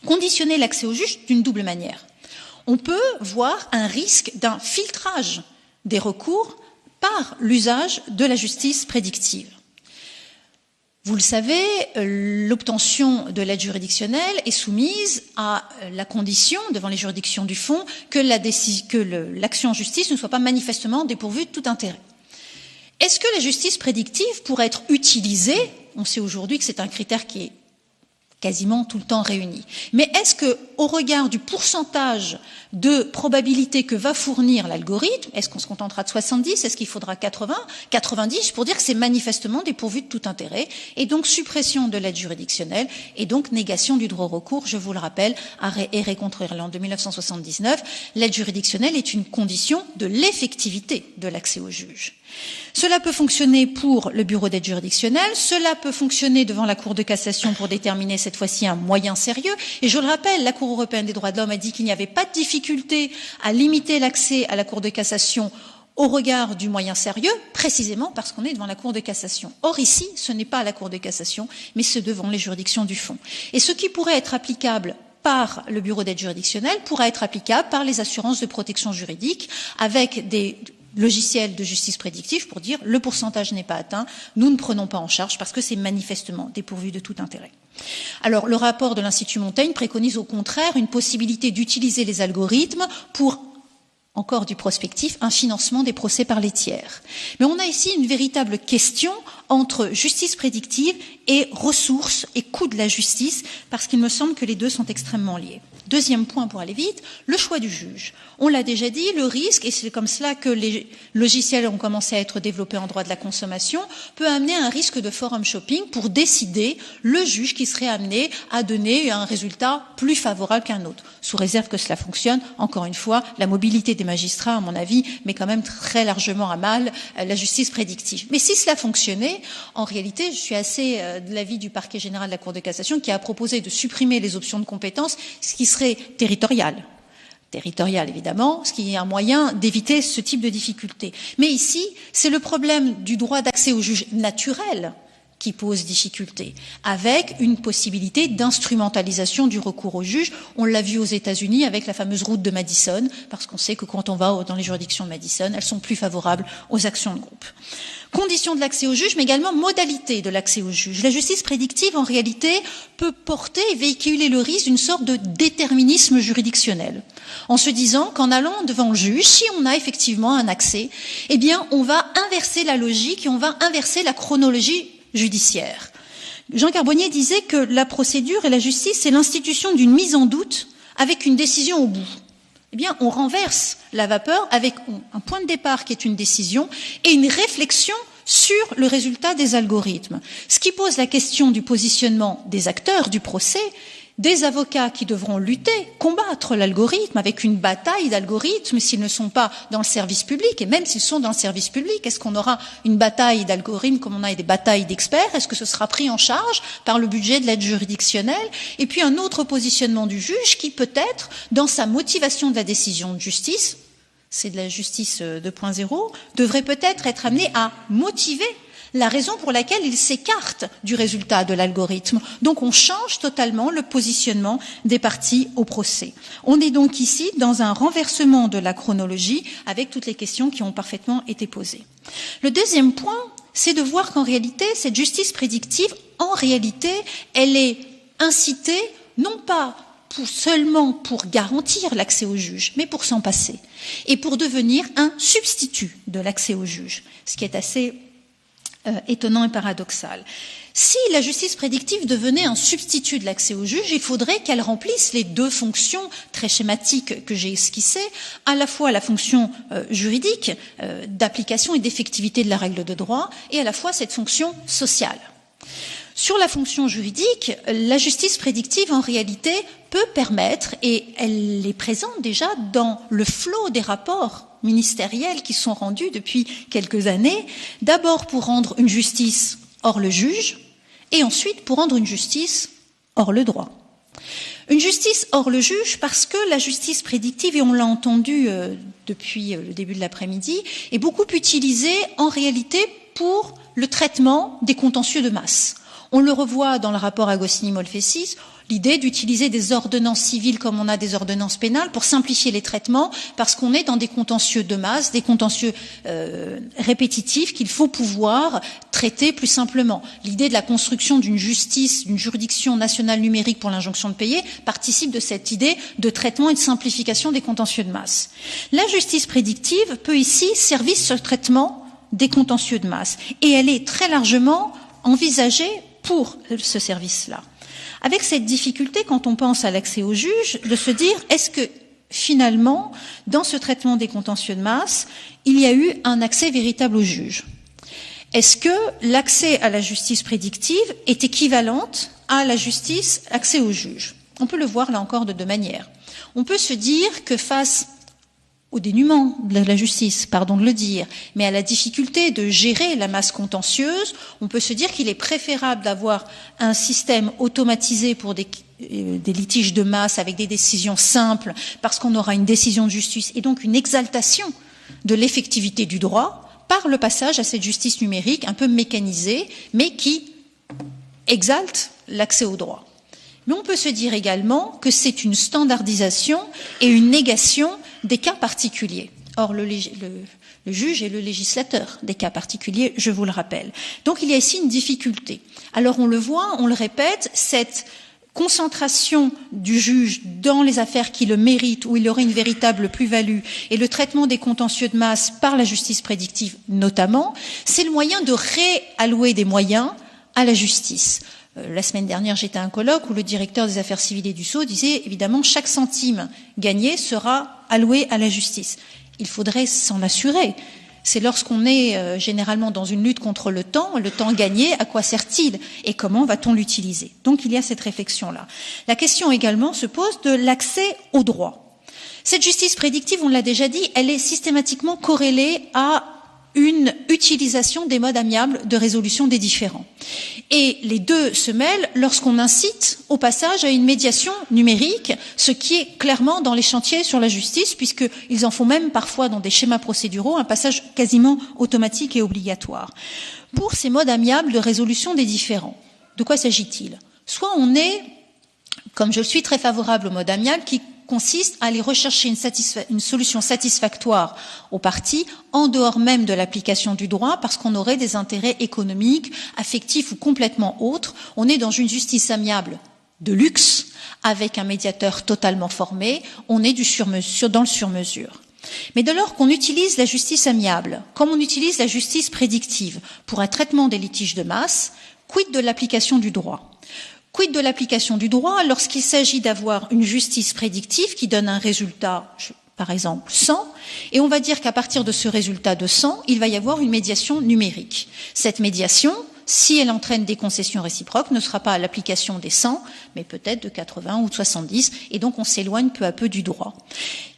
Conditionner l'accès au juge d'une double manière. on peut voir un risque d'un filtrage des recours par l'usage de la justice prédictive. Vous le savez, l'obtention de l'aide juridictionnelle est soumise à la condition, devant les juridictions du fond, que l'action en justice ne soit pas manifestement dépourvue de tout intérêt. Est-ce que la justice prédictive pourrait être utilisée? On sait aujourd'hui que c'est un critère qui est quasiment tout le temps réunis. Mais est-ce que, au regard du pourcentage de probabilité que va fournir l'algorithme, est-ce qu'on se contentera de 70, est-ce qu'il faudra 80, 90 pour dire que c'est manifestement dépourvu de tout intérêt, et donc suppression de l'aide juridictionnelle, et donc négation du droit au recours, je vous le rappelle, arrêt Herré contre Irlande de 1979, l'aide juridictionnelle est une condition de l'effectivité de l'accès au juge. Cela peut fonctionner pour le bureau d'aide juridictionnelle, cela peut fonctionner devant la Cour de cassation pour déterminer cette fois-ci un moyen sérieux. Et je le rappelle, la Cour européenne des droits de l'homme a dit qu'il n'y avait pas de difficulté à limiter l'accès à la Cour de cassation au regard du moyen sérieux, précisément parce qu'on est devant la Cour de cassation. Or ici, ce n'est pas à la Cour de cassation, mais c'est devant les juridictions du fond. Et ce qui pourrait être applicable par le bureau d'aide juridictionnelle pourra être applicable par les assurances de protection juridique avec des logiciel de justice prédictive pour dire le pourcentage n'est pas atteint, nous ne prenons pas en charge parce que c'est manifestement dépourvu de tout intérêt. Alors, le rapport de l'Institut Montaigne préconise au contraire une possibilité d'utiliser les algorithmes pour, encore du prospectif, un financement des procès par les tiers. Mais on a ici une véritable question entre justice prédictive et ressources et coût de la justice, parce qu'il me semble que les deux sont extrêmement liés. Deuxième point pour aller vite, le choix du juge. On l'a déjà dit, le risque, et c'est comme cela que les logiciels ont commencé à être développés en droit de la consommation, peut amener à un risque de forum shopping pour décider le juge qui serait amené à donner un résultat plus favorable qu'un autre. Sous réserve que cela fonctionne, encore une fois, la mobilité des magistrats, à mon avis, met quand même très largement à mal la justice prédictive. Mais si cela fonctionnait, en réalité, je suis assez de l'avis du parquet général de la Cour de cassation qui a proposé de supprimer les options de compétence, ce qui serait territorial, évidemment, ce qui est un moyen d'éviter ce type de difficulté. Mais ici, c'est le problème du droit d'accès au juge naturel qui pose difficulté, avec une possibilité d'instrumentalisation du recours au juge. On l'a vu aux États-Unis avec la fameuse route de Madison, parce qu'on sait que quand on va dans les juridictions de Madison, elles sont plus favorables aux actions de groupe. Conditions de l'accès au juge, mais également modalités de l'accès au juge. La justice prédictive, en réalité, peut porter et véhiculer le risque d'une sorte de déterminisme juridictionnel, en se disant qu'en allant devant le juge, si on a effectivement un accès, eh bien, on va inverser la logique et on va inverser la chronologie judiciaire. Jean Carbonnier disait que la procédure et la justice, c'est l'institution d'une mise en doute avec une décision au bout. Eh bien, on renverse la vapeur avec un point de départ qui est une décision et une réflexion sur le résultat des algorithmes. Ce qui pose la question du positionnement des acteurs du procès, des avocats qui devront lutter, combattre l'algorithme avec une bataille d'algorithmes s'ils ne sont pas dans le service public, et même s'ils sont dans le service public, est-ce qu'on aura une bataille d'algorithmes comme on a des batailles d'experts? Est-ce que ce sera pris en charge par le budget de l'aide juridictionnelle? Et puis un autre positionnement du juge qui peut-être, dans sa motivation de la décision de justice, c'est de la justice 2.0, devrait peut-être être amené à motiver la raison pour laquelle il s'écarte du résultat de l'algorithme. Donc on change totalement le positionnement des parties au procès. On est donc ici dans un renversement de la chronologie avec toutes les questions qui ont parfaitement été posées. Le deuxième point, c'est de voir qu'en réalité, cette justice prédictive, en réalité, elle est incitée non pas seulement pour garantir l'accès au juge, mais pour s'en passer et pour devenir un substitut de l'accès au juge, ce qui est assez étonnant et paradoxal. Si la justice prédictive devenait un substitut de l'accès au juge, il faudrait qu'elle remplisse les deux fonctions très schématiques que j'ai esquissées, à la fois la fonction juridique d'application et d'effectivité de la règle de droit, et à la fois cette fonction sociale. Sur la fonction juridique, la justice prédictive, en réalité, peut permettre, et elle est présente déjà dans le flot des rapports ministériels qui sont rendus depuis quelques années, d'abord pour rendre une justice hors le juge, et ensuite pour rendre une justice hors le droit. Une justice hors le juge parce que la justice prédictive, et on l'a entendu depuis le début de l'après-midi, est beaucoup utilisée en réalité pour le traitement des contentieux de masse. On le revoit dans le rapport Agostini-Molfessis, l'idée d'utiliser des ordonnances civiles comme on a des ordonnances pénales pour simplifier les traitements, parce qu'on est dans des contentieux de masse, des contentieux répétitifs qu'il faut pouvoir traiter plus simplement. L'idée de la construction d'une justice, d'une juridiction nationale numérique pour l'injonction de payer participe de cette idée de traitement et de simplification des contentieux de masse. La justice prédictive peut ici servir ce traitement des contentieux de masse, et elle est très largement envisagée pour ce service-là. Avec cette difficulté, quand on pense à l'accès au juge, de se dire, est-ce que finalement, dans ce traitement des contentieux de masse, il y a eu un accès véritable au juge? Est-ce que l'accès à la justice prédictive est équivalente à la justice, accès au juge? On peut le voir là encore de deux manières. On peut se dire que face au dénuement de la justice, pardon de le dire, mais à la difficulté de gérer la masse contentieuse, on peut se dire qu'il est préférable d'avoir un système automatisé pour des litiges de masse avec des décisions simples, parce qu'on aura une décision de justice et donc une exaltation de l'effectivité du droit par le passage à cette justice numérique un peu mécanisée, mais qui exalte l'accès au droit. Mais on peut se dire également que c'est une standardisation et une négation des cas particuliers. Or, le juge est le législateur des cas particuliers, je vous le rappelle. Donc, il y a ici une difficulté. Alors, on le voit, on le répète, cette concentration du juge dans les affaires qui le méritent, où il aurait une véritable plus-value, et le traitement des contentieux de masse par la justice prédictive notamment, c'est le moyen de réallouer des moyens à la justice. La semaine dernière, j'étais à un colloque où le directeur des affaires civiles et du Sceau disait, évidemment, chaque centime gagné sera alloué à la justice. Il faudrait s'en assurer. C'est lorsqu'on est généralement dans une lutte contre le temps gagné, à quoi sert-il et comment va-t-on l'utiliser? Donc il y a cette réflexion-là. La question également se pose de l'accès au droit. Cette justice prédictive, on l'a déjà dit, elle est systématiquement corrélée à une utilisation des modes amiables de résolution des différends. Et les deux se mêlent lorsqu'on incite au passage à une médiation numérique, ce qui est clairement dans les chantiers sur la justice, puisqu'ils en font même parfois dans des schémas procéduraux un passage quasiment automatique et obligatoire. Pour ces modes amiables de résolution des différends, de quoi s'agit-il? Soit on est, comme je le suis, très favorable au mode amiable qui consiste à aller rechercher une solution satisfactoire aux parties en dehors même de l'application du droit parce qu'on aurait des intérêts économiques, affectifs ou complètement autres. On est dans une justice amiable de luxe avec un médiateur totalement formé. On est dans le sur-mesure. Mais dès lors qu'on utilise la justice amiable, comme on utilise la justice prédictive pour un traitement des litiges de masse, quid de l'application du droit? Quid de l'application du droit lorsqu'il s'agit d'avoir une justice prédictive qui donne un résultat, par exemple 100, et on va dire qu'à partir de ce résultat de 100, il va y avoir une médiation numérique. Cette médiation, si elle entraîne des concessions réciproques, ne sera pas à l'application des 100, mais peut-être de 80 ou de 70, et donc on s'éloigne peu à peu du droit.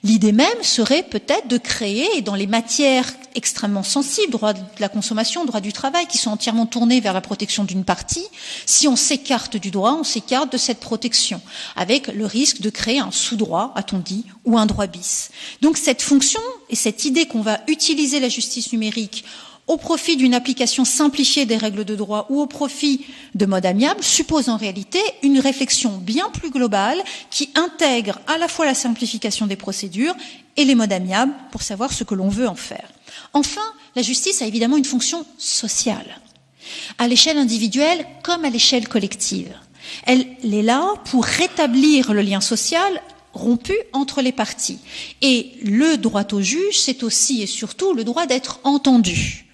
L'idée même serait peut-être de créer, dans les matières extrêmement sensibles, droit de la consommation, droit du travail, qui sont entièrement tournés vers la protection d'une partie, si on s'écarte du droit, on s'écarte de cette protection, avec le risque de créer un sous-droit, a-t-on dit, ou un droit bis. Donc cette fonction et cette idée qu'on va utiliser la justice numérique au profit d'une application simplifiée des règles de droit ou au profit de modes amiables, suppose en réalité une réflexion bien plus globale qui intègre à la fois la simplification des procédures et les modes amiables pour savoir ce que l'on veut en faire. Enfin, la justice a évidemment une fonction sociale, à l'échelle individuelle comme à l'échelle collective. Elle est là pour rétablir le lien social rompu entre les parties. Et le droit au juge, c'est aussi et surtout le droit d'être entendu.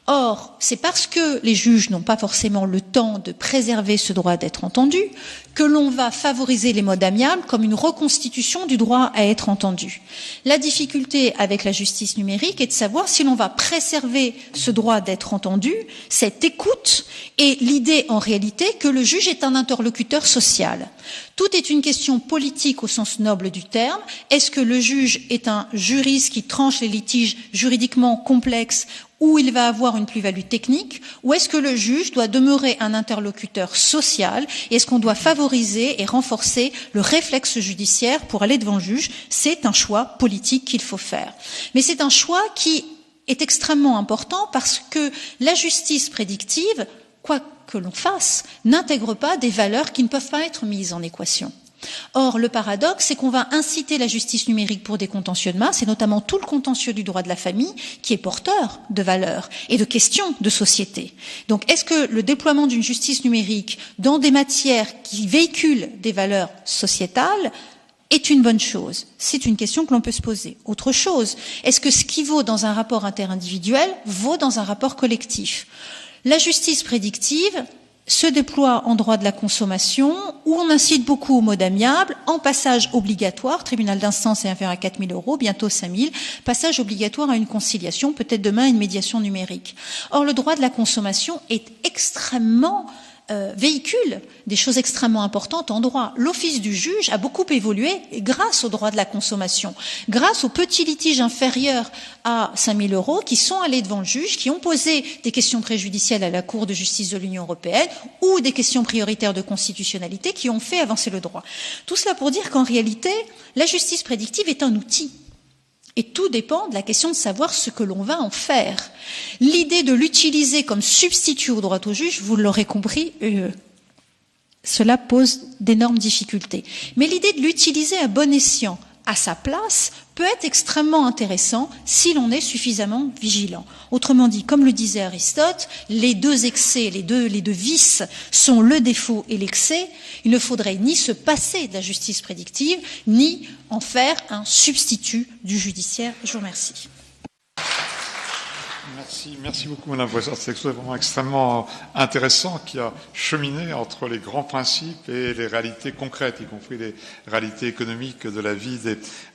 Or, c'est parce que les juges n'ont pas forcément le temps de préserver ce droit d'être entendu que l'on va favoriser les modes amiables comme une reconstitution du droit à être entendu. La difficulté avec la justice numérique est de savoir si l'on va préserver ce droit d'être entendu, cette écoute, et l'idée en réalité que le juge est un interlocuteur social. Tout est une question politique au sens noble du terme. Est-ce que le juge est un juriste qui tranche les litiges juridiquement complexes où il va avoir une plus-value technique, ou est-ce que le juge doit demeurer un interlocuteur social, et est-ce qu'on doit favoriser et renforcer le réflexe judiciaire pour aller devant le juge? C'est un choix politique qu'il faut faire. Mais c'est un choix qui est extrêmement important parce que la justice prédictive, quoi que l'on fasse n'intègre pas des valeurs qui ne peuvent pas être mises en équation. Or, le paradoxe, c'est qu'on va inciter la justice numérique pour des contentieux de masse, et notamment tout le contentieux du droit de la famille, qui est porteur de valeurs et de questions de société. Donc, est-ce que le déploiement d'une justice numérique dans des matières qui véhiculent des valeurs sociétales est une bonne chose? C'est une question que l'on peut se poser. Autre chose, est-ce que ce qui vaut dans un rapport interindividuel vaut dans un rapport collectif? La justice prédictive se déploie en droit de la consommation, où on incite beaucoup au mode amiable, en passage obligatoire, tribunal d'instance est inférieur à 4 000 €, bientôt 5 000, passage obligatoire à une conciliation, peut-être demain une médiation numérique. Or, le droit de la consommation est extrêmement véhicule des choses extrêmement importantes en droit. L'office du juge a beaucoup évolué grâce au droit de la consommation, grâce aux petits litiges inférieurs à 5 000 € qui sont allés devant le juge, qui ont posé des questions préjudicielles à la Cour de justice de l'Union européenne ou des questions prioritaires de constitutionnalité qui ont fait avancer le droit. Tout cela pour dire qu'en réalité, la justice prédictive est un outil. Et tout dépend de la question de savoir ce que l'on va en faire. L'idée de l'utiliser comme substitut au droit au juge, vous l'aurez compris, cela pose d'énormes difficultés. Mais l'idée de l'utiliser à bon escient, à sa place, peut être extrêmement intéressant si l'on est suffisamment vigilant. Autrement dit, comme le disait Aristote, les deux excès, les deux vices sont le défaut et l'excès. Il ne faudrait ni se passer de la justice prédictive, ni en faire un substitut du judiciaire. Je vous remercie. Merci beaucoup, Madame la Professeure. C'est vraiment extrêmement intéressant qui a cheminé entre les grands principes et les réalités concrètes, y compris les réalités économiques de la vie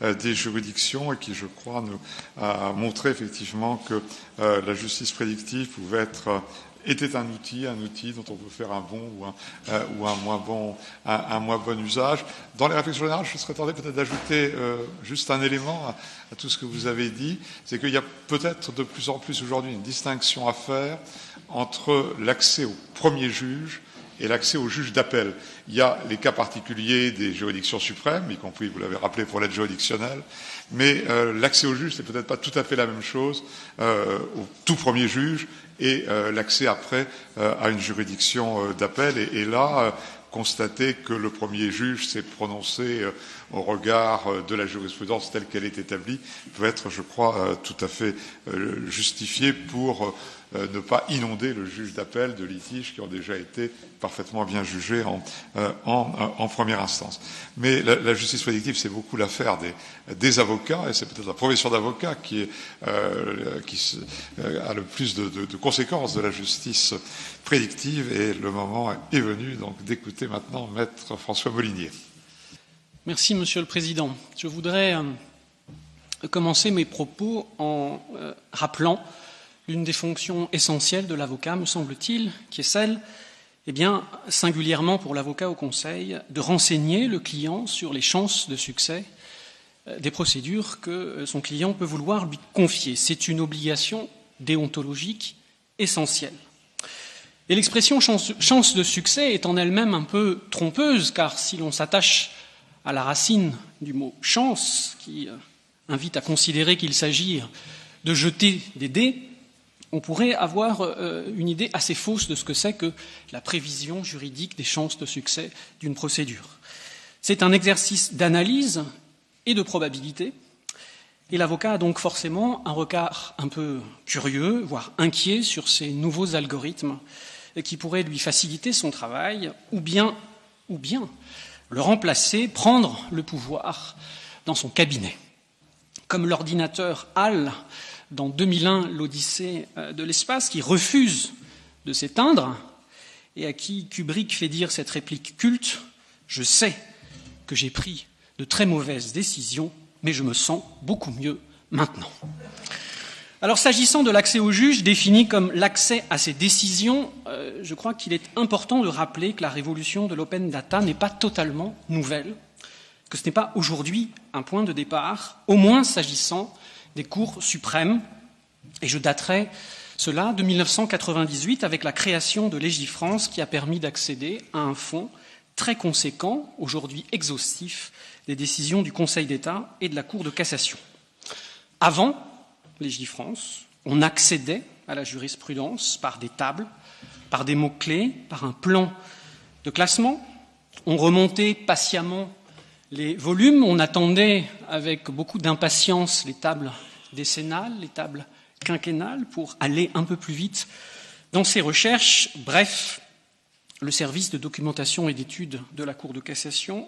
des juridictions, et qui, je crois, nous a montré effectivement que la justice prédictive était un outil dont on peut faire un bon ou un moins bon usage. Dans les réflexions générales, je serais tenté peut-être d'ajouter juste un élément à tout ce que vous avez dit, c'est qu'il y a peut-être de plus en plus aujourd'hui une distinction à faire entre l'accès au premier juge et l'accès au juge d'appel. Il y a les cas particuliers des juridictions suprêmes, y compris, vous l'avez rappelé, pour l'aide juridictionnelle, mais l'accès au juge, c'est peut-être pas tout à fait la même chose au tout premier juge et l'accès après à une juridiction d'appel. Et là, constater que le premier juge s'est prononcé au regard de la jurisprudence telle qu'elle est établie peut être, je crois, tout à fait justifié pour ne pas inonder le juge d'appel de litiges qui ont déjà été parfaitement bien jugés en première instance. Mais la justice prédictive, c'est beaucoup l'affaire des avocats, et c'est peut-être la profession d'avocat qui a le plus de conséquences de la justice prédictive, et le moment est venu donc d'écouter maintenant Maître François Molinier. Merci, Monsieur le Président. Je voudrais commencer mes propos en rappelant l'une des fonctions essentielles de l'avocat, me semble-t-il, qui est celle, singulièrement pour l'avocat au conseil, de renseigner le client sur les chances de succès des procédures que son client peut vouloir lui confier. C'est une obligation déontologique essentielle. Et l'expression chance de succès est en elle-même un peu trompeuse, car si l'on s'attache à la racine du mot chance, qui invite à considérer qu'il s'agit de jeter des dés, on pourrait avoir une idée assez fausse de ce que c'est que la prévision juridique des chances de succès d'une procédure. C'est un exercice d'analyse et de probabilité, et l'avocat a donc forcément un regard un peu curieux, voire inquiet sur ces nouveaux algorithmes qui pourraient lui faciliter son travail, ou bien le remplacer, prendre le pouvoir dans son cabinet. Comme l'ordinateur HAL dans 2001, l'Odyssée de l'espace, qui refuse de s'éteindre et à qui Kubrick fait dire cette réplique culte « Je sais que j'ai pris de très mauvaises décisions, mais je me sens beaucoup mieux maintenant ». Alors, s'agissant de l'accès au juge, défini comme l'accès à ses décisions, je crois qu'il est important de rappeler que la révolution de l'open data n'est pas totalement nouvelle, que ce n'est pas aujourd'hui un point de départ, au moins s'agissant des cours suprêmes, et je daterai cela de 1998 avec la création de Légifrance qui a permis d'accéder à un fonds très conséquent, aujourd'hui exhaustif, des décisions du Conseil d'État et de la Cour de cassation. Avant Légifrance, on accédait à la jurisprudence par des tables par des mots-clés, par un plan de classement. On remontait patiemment les volumes, on attendait avec beaucoup d'impatience les tables décennales, les tables quinquennales pour aller un peu plus vite dans ces recherches. Bref, le service de documentation et d'études de la Cour de cassation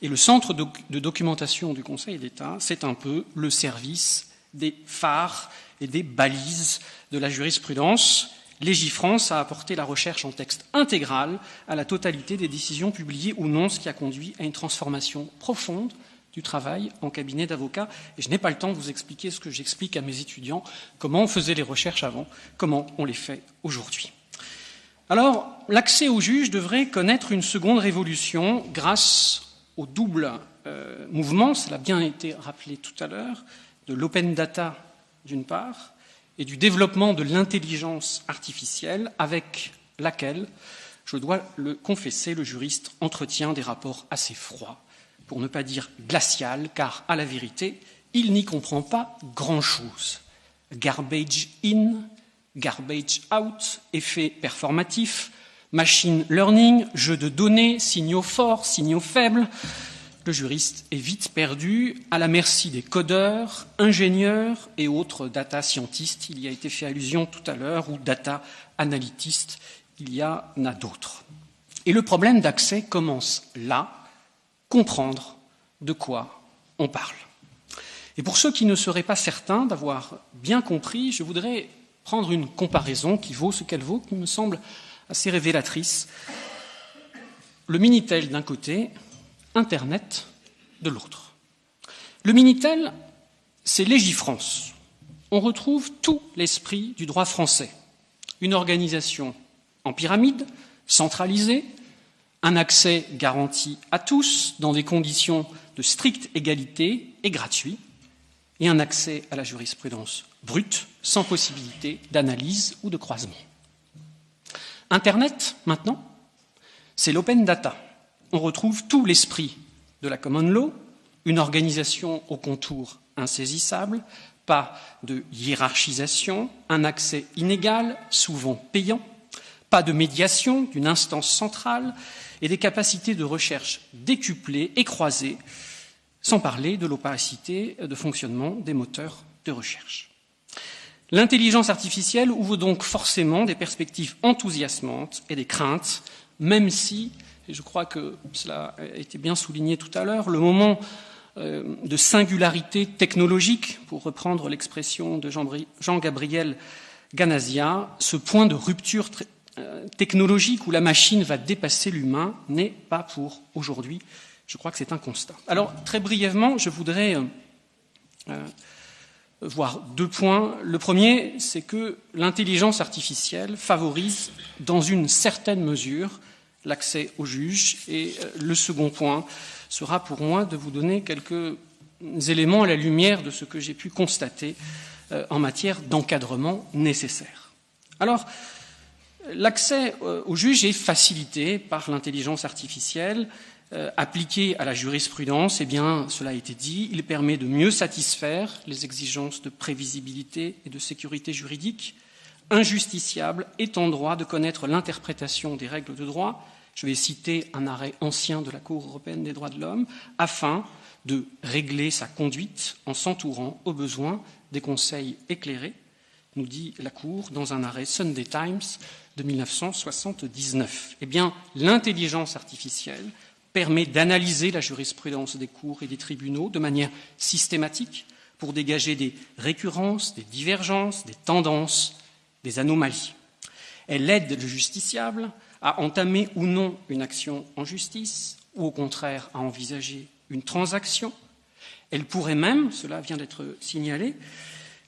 et le centre de documentation du Conseil d'État, c'est un peu le service des phares et des balises de la jurisprudence. Légifrance a apporté la recherche en texte intégral à la totalité des décisions publiées ou non, ce qui a conduit à une transformation profonde du travail en cabinet d'avocat. Et je n'ai pas le temps de vous expliquer ce que j'explique à mes étudiants, comment on faisait les recherches avant, comment on les fait aujourd'hui. Alors, l'accès au juge devrait connaître une seconde révolution grâce au double mouvement, cela a bien été rappelé tout à l'heure, de l'open data d'une part, et du développement de l'intelligence artificielle avec laquelle, je dois le confesser, le juriste entretient des rapports assez froids, pour ne pas dire glacial, car à la vérité, il n'y comprend pas grand-chose. Garbage in, garbage out, effet performatif, machine learning, jeu de données, signaux forts, signaux faibles. Le juriste est vite perdu, à la merci des codeurs, ingénieurs et autres data scientists. Il y a été fait allusion tout à l'heure, ou data analytistes, il y en a d'autres. Et le problème d'accès commence là, comprendre de quoi on parle. Et pour ceux qui ne seraient pas certains d'avoir bien compris, je voudrais prendre une comparaison qui vaut ce qu'elle vaut, qui me semble assez révélatrice. Le Minitel d'un côté, Internet de l'autre. Le Minitel, c'est Légifrance. On retrouve tout l'esprit du droit français. Une organisation en pyramide, centralisée, un accès garanti à tous dans des conditions de stricte égalité et gratuit, et un accès à la jurisprudence brute, sans possibilité d'analyse ou de croisement. Internet, maintenant, c'est l'open data. On retrouve tout l'esprit de la common law, une organisation aux contours insaisissables, pas de hiérarchisation, un accès inégal, souvent payant, pas de médiation d'une instance centrale et des capacités de recherche décuplées et croisées, sans parler de l'opacité de fonctionnement des moteurs de recherche. L'intelligence artificielle ouvre donc forcément des perspectives enthousiasmantes et des craintes, même si, et je crois que cela a été bien souligné tout à l'heure, le moment de singularité technologique, pour reprendre l'expression de Jean-Gabriel Ganassia, ce point de rupture technologique où la machine va dépasser l'humain n'est pas pour aujourd'hui. Je crois que c'est un constat. Alors, très brièvement, je voudrais voir deux points. Le premier, c'est que l'intelligence artificielle favorise, dans une certaine mesure, l'accès au juge. Et le second point sera pour moi de vous donner quelques éléments à la lumière de ce que j'ai pu constater en matière d'encadrement nécessaire. Alors, l'accès au juge est facilité par l'intelligence artificielle. Appliqué à la jurisprudence, eh bien, cela a été dit, il permet de mieux satisfaire les exigences de prévisibilité et de sécurité juridique. Un justiciable est en droit de connaître l'interprétation des règles de droit. Je vais citer un arrêt ancien de la Cour européenne des droits de l'homme, afin de régler sa conduite en s'entourant au besoin des conseils éclairés, nous dit la Cour dans un arrêt Sunday Times de 1979. Eh bien, l'intelligence artificielle permet d'analyser la jurisprudence des cours et des tribunaux de manière systématique pour dégager des récurrences, des divergences, des tendances, des anomalies. Elle aide le justiciable à entamer ou non une action en justice, ou au contraire à envisager une transaction. Elle pourrait même, cela vient d'être signalé,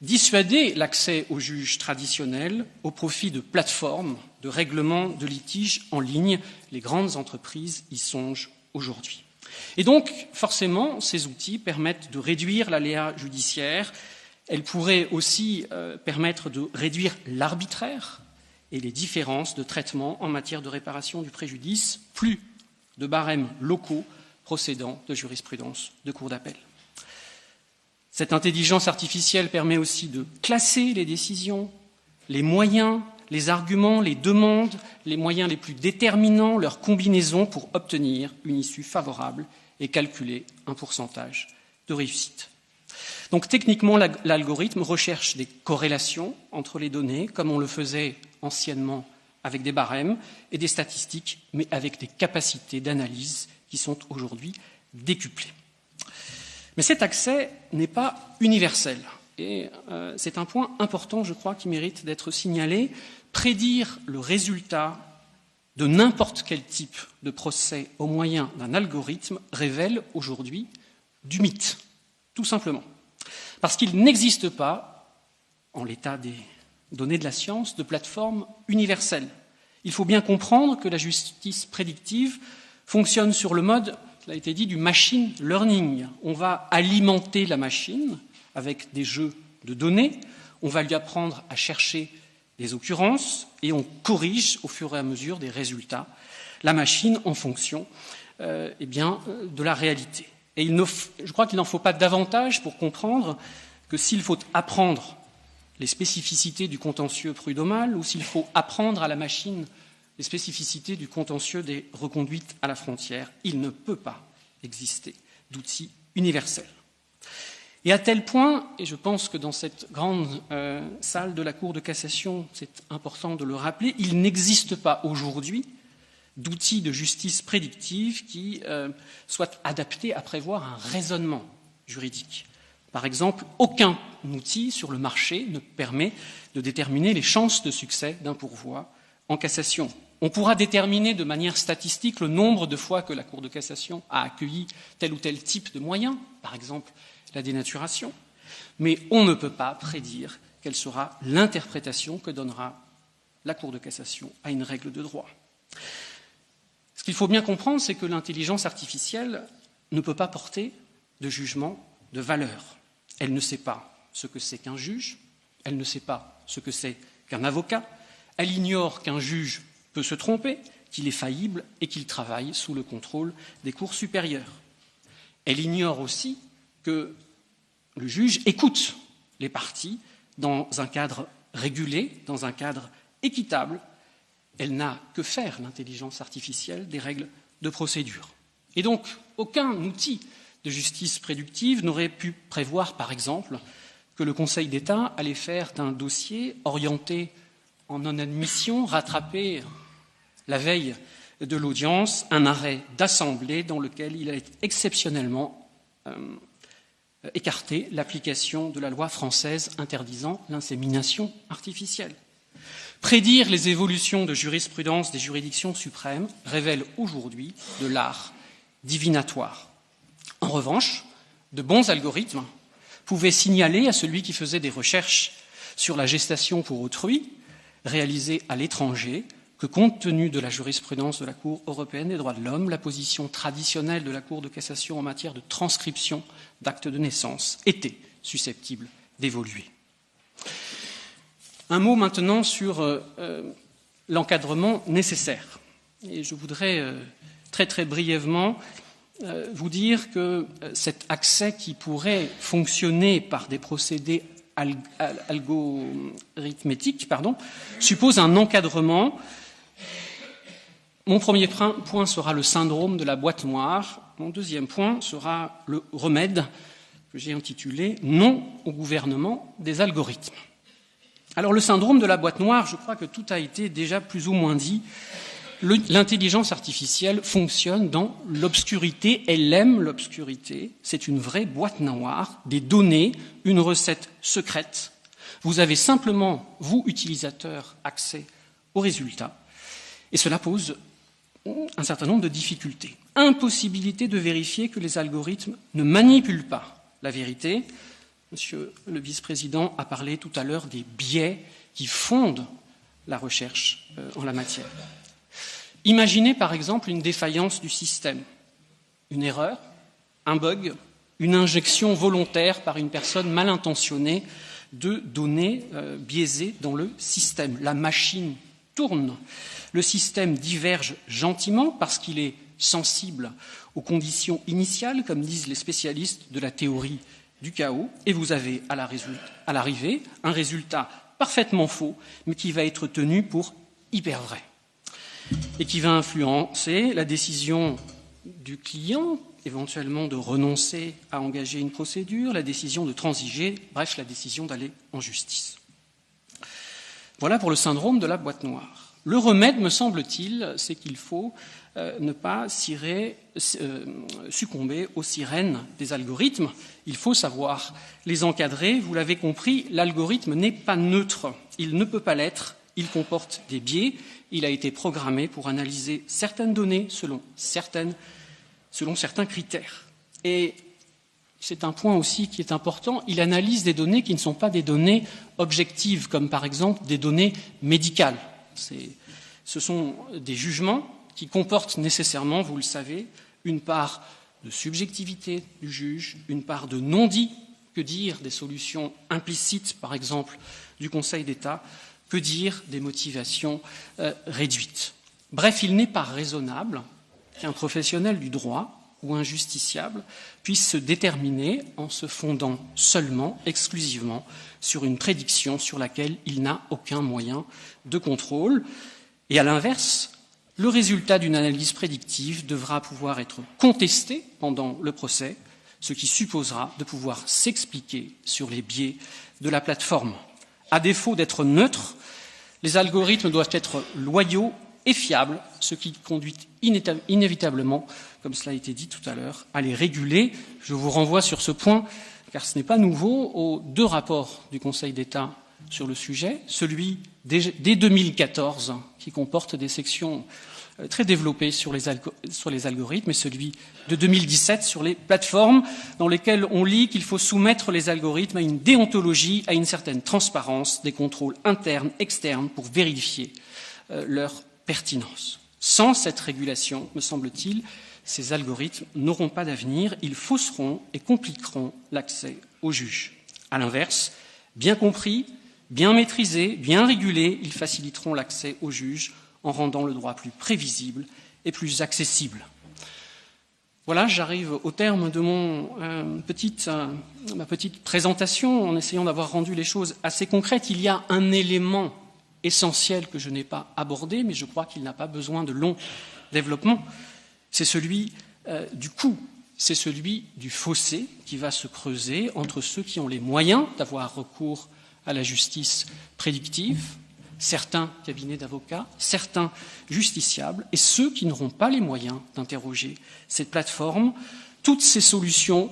dissuader l'accès aux juges traditionnels au profit de plateformes de règlement de litiges en ligne. Les grandes entreprises y songent aujourd'hui. Et donc, forcément, ces outils permettent de réduire l'aléa judiciaire. Elles pourraient aussi permettre de réduire l'arbitraire et les différences de traitement en matière de réparation du préjudice, plus de barèmes locaux procédant de jurisprudence de cour d'appel. Cette intelligence artificielle permet aussi de classer les décisions, les moyens, les arguments, les demandes, les moyens les plus déterminants, leur combinaison pour obtenir une issue favorable et calculer un pourcentage de réussite. Donc techniquement, l'algorithme recherche des corrélations entre les données, comme on le faisait anciennement avec des barèmes et des statistiques, mais avec des capacités d'analyse qui sont aujourd'hui décuplées. Mais cet accès n'est pas universel. Et c'est un point important, je crois, qui mérite d'être signalé. Prédire le résultat de n'importe quel type de procès au moyen d'un algorithme révèle aujourd'hui du mythe, tout simplement. Parce qu'il n'existe pas, en l'état des données de la science, de plateforme universelle. Il faut bien comprendre que la justice prédictive fonctionne sur le mode, cela a été dit, du machine learning. On va alimenter la machine avec des jeux de données, on va lui apprendre à chercher des occurrences et on corrige au fur et à mesure des résultats la machine en fonction de la réalité. Et je crois qu'il n'en faut pas davantage pour comprendre que s'il faut apprendre les spécificités du contentieux prud'homal ou s'il faut apprendre à la machine les spécificités du contentieux des reconduites à la frontière, il ne peut pas exister d'outil universel. Et à tel point, et je pense que dans cette grande salle de la Cour de cassation, c'est important de le rappeler, il n'existe pas aujourd'hui d'outils de justice prédictive qui soient adaptés à prévoir un raisonnement juridique. Par exemple, aucun outil sur le marché ne permet de déterminer les chances de succès d'un pourvoi en cassation. On pourra déterminer de manière statistique le nombre de fois que la Cour de cassation a accueilli tel ou tel type de moyens, par exemple la dénaturation, mais on ne peut pas prédire quelle sera l'interprétation que donnera la Cour de cassation à une règle de droit. Ce qu'il faut bien comprendre, c'est que l'intelligence artificielle ne peut pas porter de jugement de valeur. Elle ne sait pas ce que c'est qu'un juge, elle ne sait pas ce que c'est qu'un avocat, elle ignore qu'un juge peut se tromper, qu'il est faillible et qu'il travaille sous le contrôle des cours supérieures. Elle ignore aussi que le juge écoute les parties dans un cadre régulé, dans un cadre équitable. Elle n'a que faire, l'intelligence artificielle, des règles de procédure. Et donc, aucun outil de justice prédictive n'aurait pu prévoir, par exemple, que le Conseil d'État allait faire d'un dossier orienté en non-admission, rattraper la veille de l'audience un arrêt d'assemblée dans lequel il allait exceptionnellement écarter l'application de la loi française interdisant l'insémination artificielle. Prédire les évolutions de jurisprudence des juridictions suprêmes révèle aujourd'hui de l'art divinatoire. En revanche, de bons algorithmes pouvaient signaler à celui qui faisait des recherches sur la gestation pour autrui, réalisées à l'étranger, que compte tenu de la jurisprudence de la Cour européenne des droits de l'homme, la position traditionnelle de la Cour de cassation en matière de transcription d'actes de naissance était susceptible d'évoluer. Un mot maintenant sur l'encadrement nécessaire. Et je voudrais très très brièvement vous dire que cet accès qui pourrait fonctionner par des procédés algorithmétiques suppose un encadrement. Mon premier point sera le syndrome de la boîte noire. Mon deuxième point sera le remède que j'ai intitulé « Non au gouvernement des algorithmes ». Alors le syndrome de la boîte noire, je crois que tout a été déjà plus ou moins dit. L'intelligence artificielle fonctionne dans l'obscurité, elle aime l'obscurité, c'est une vraie boîte noire, des données, une recette secrète. Vous avez simplement, vous, utilisateurs, accès aux résultats. Et cela pose un certain nombre de difficultés. Impossibilité de vérifier que les algorithmes ne manipulent pas la vérité. Monsieur le vice-président a parlé tout à l'heure des biais qui fondent la recherche en la matière. Imaginez par exemple une défaillance du système, une erreur, un bug, une injection volontaire par une personne mal intentionnée de données biaisées dans le système. La machine tourne. Le système diverge gentiment parce qu'il est sensible aux conditions initiales, comme disent les spécialistes de la théorie du chaos, et vous avez à l'arrivée un résultat parfaitement faux, mais qui va être tenu pour hyper vrai, et qui va influencer la décision du client, éventuellement de renoncer à engager une procédure, la décision de transiger, bref, la décision d'aller en justice. Voilà pour le syndrome de la boîte noire. Le remède, me semble-t-il, c'est qu'il faut ne pas succomber aux sirènes des algorithmes. Il faut savoir les encadrer. Vous l'avez compris, l'algorithme n'est pas neutre. Il ne peut pas l'être. Il comporte des biais. Il a été programmé pour analyser certaines données selon certains critères. Et c'est un point aussi qui est important. Il analyse des données qui ne sont pas des données objectives, comme par exemple des données médicales. Ce sont des jugements qui comportent nécessairement, vous le savez, une part de subjectivité du juge, une part de non-dit, que dire des solutions implicites, par exemple, du Conseil d'État, que dire des motivations réduites. Bref, il n'est pas raisonnable qu'un professionnel du droit ou un justiciable puisse se déterminer en se fondant seulement, exclusivement, sur une prédiction sur laquelle il n'a aucun moyen de contrôle. Et à l'inverse, le résultat d'une analyse prédictive devra pouvoir être contesté pendant le procès, ce qui supposera de pouvoir s'expliquer sur les biais de la plateforme. À défaut d'être neutres, les algorithmes doivent être loyaux et fiables, ce qui conduit inévitablement, comme cela a été dit tout à l'heure, à les réguler. Je vous renvoie sur ce point, car ce n'est pas nouveau, aux 2 rapports du Conseil d'État sur le sujet, celui dès 2014, qui comporte des sections très développées sur les algorithmes, et celui de 2017 sur les plateformes, dans lesquels on lit qu'il faut soumettre les algorithmes à une déontologie, à une certaine transparence, des contrôles internes, externes, pour vérifier leur pertinence. Sans cette régulation, me semble-t-il, ces algorithmes n'auront pas d'avenir, ils fausseront et compliqueront l'accès aux juges. À l'inverse, bien compris, bien maîtrisés, bien régulés, ils faciliteront l'accès aux juges en rendant le droit plus prévisible et plus accessible. Voilà, j'arrive au terme de ma petite présentation en essayant d'avoir rendu les choses assez concrètes. Il y a un élément essentiel que je n'ai pas abordé, mais je crois qu'il n'a pas besoin de long développement. C'est celui du coût, c'est celui du fossé qui va se creuser entre ceux qui ont les moyens d'avoir recours à la justice prédictive, certains cabinets d'avocats, certains justiciables, et ceux qui n'auront pas les moyens d'interroger cette plateforme. Toutes ces solutions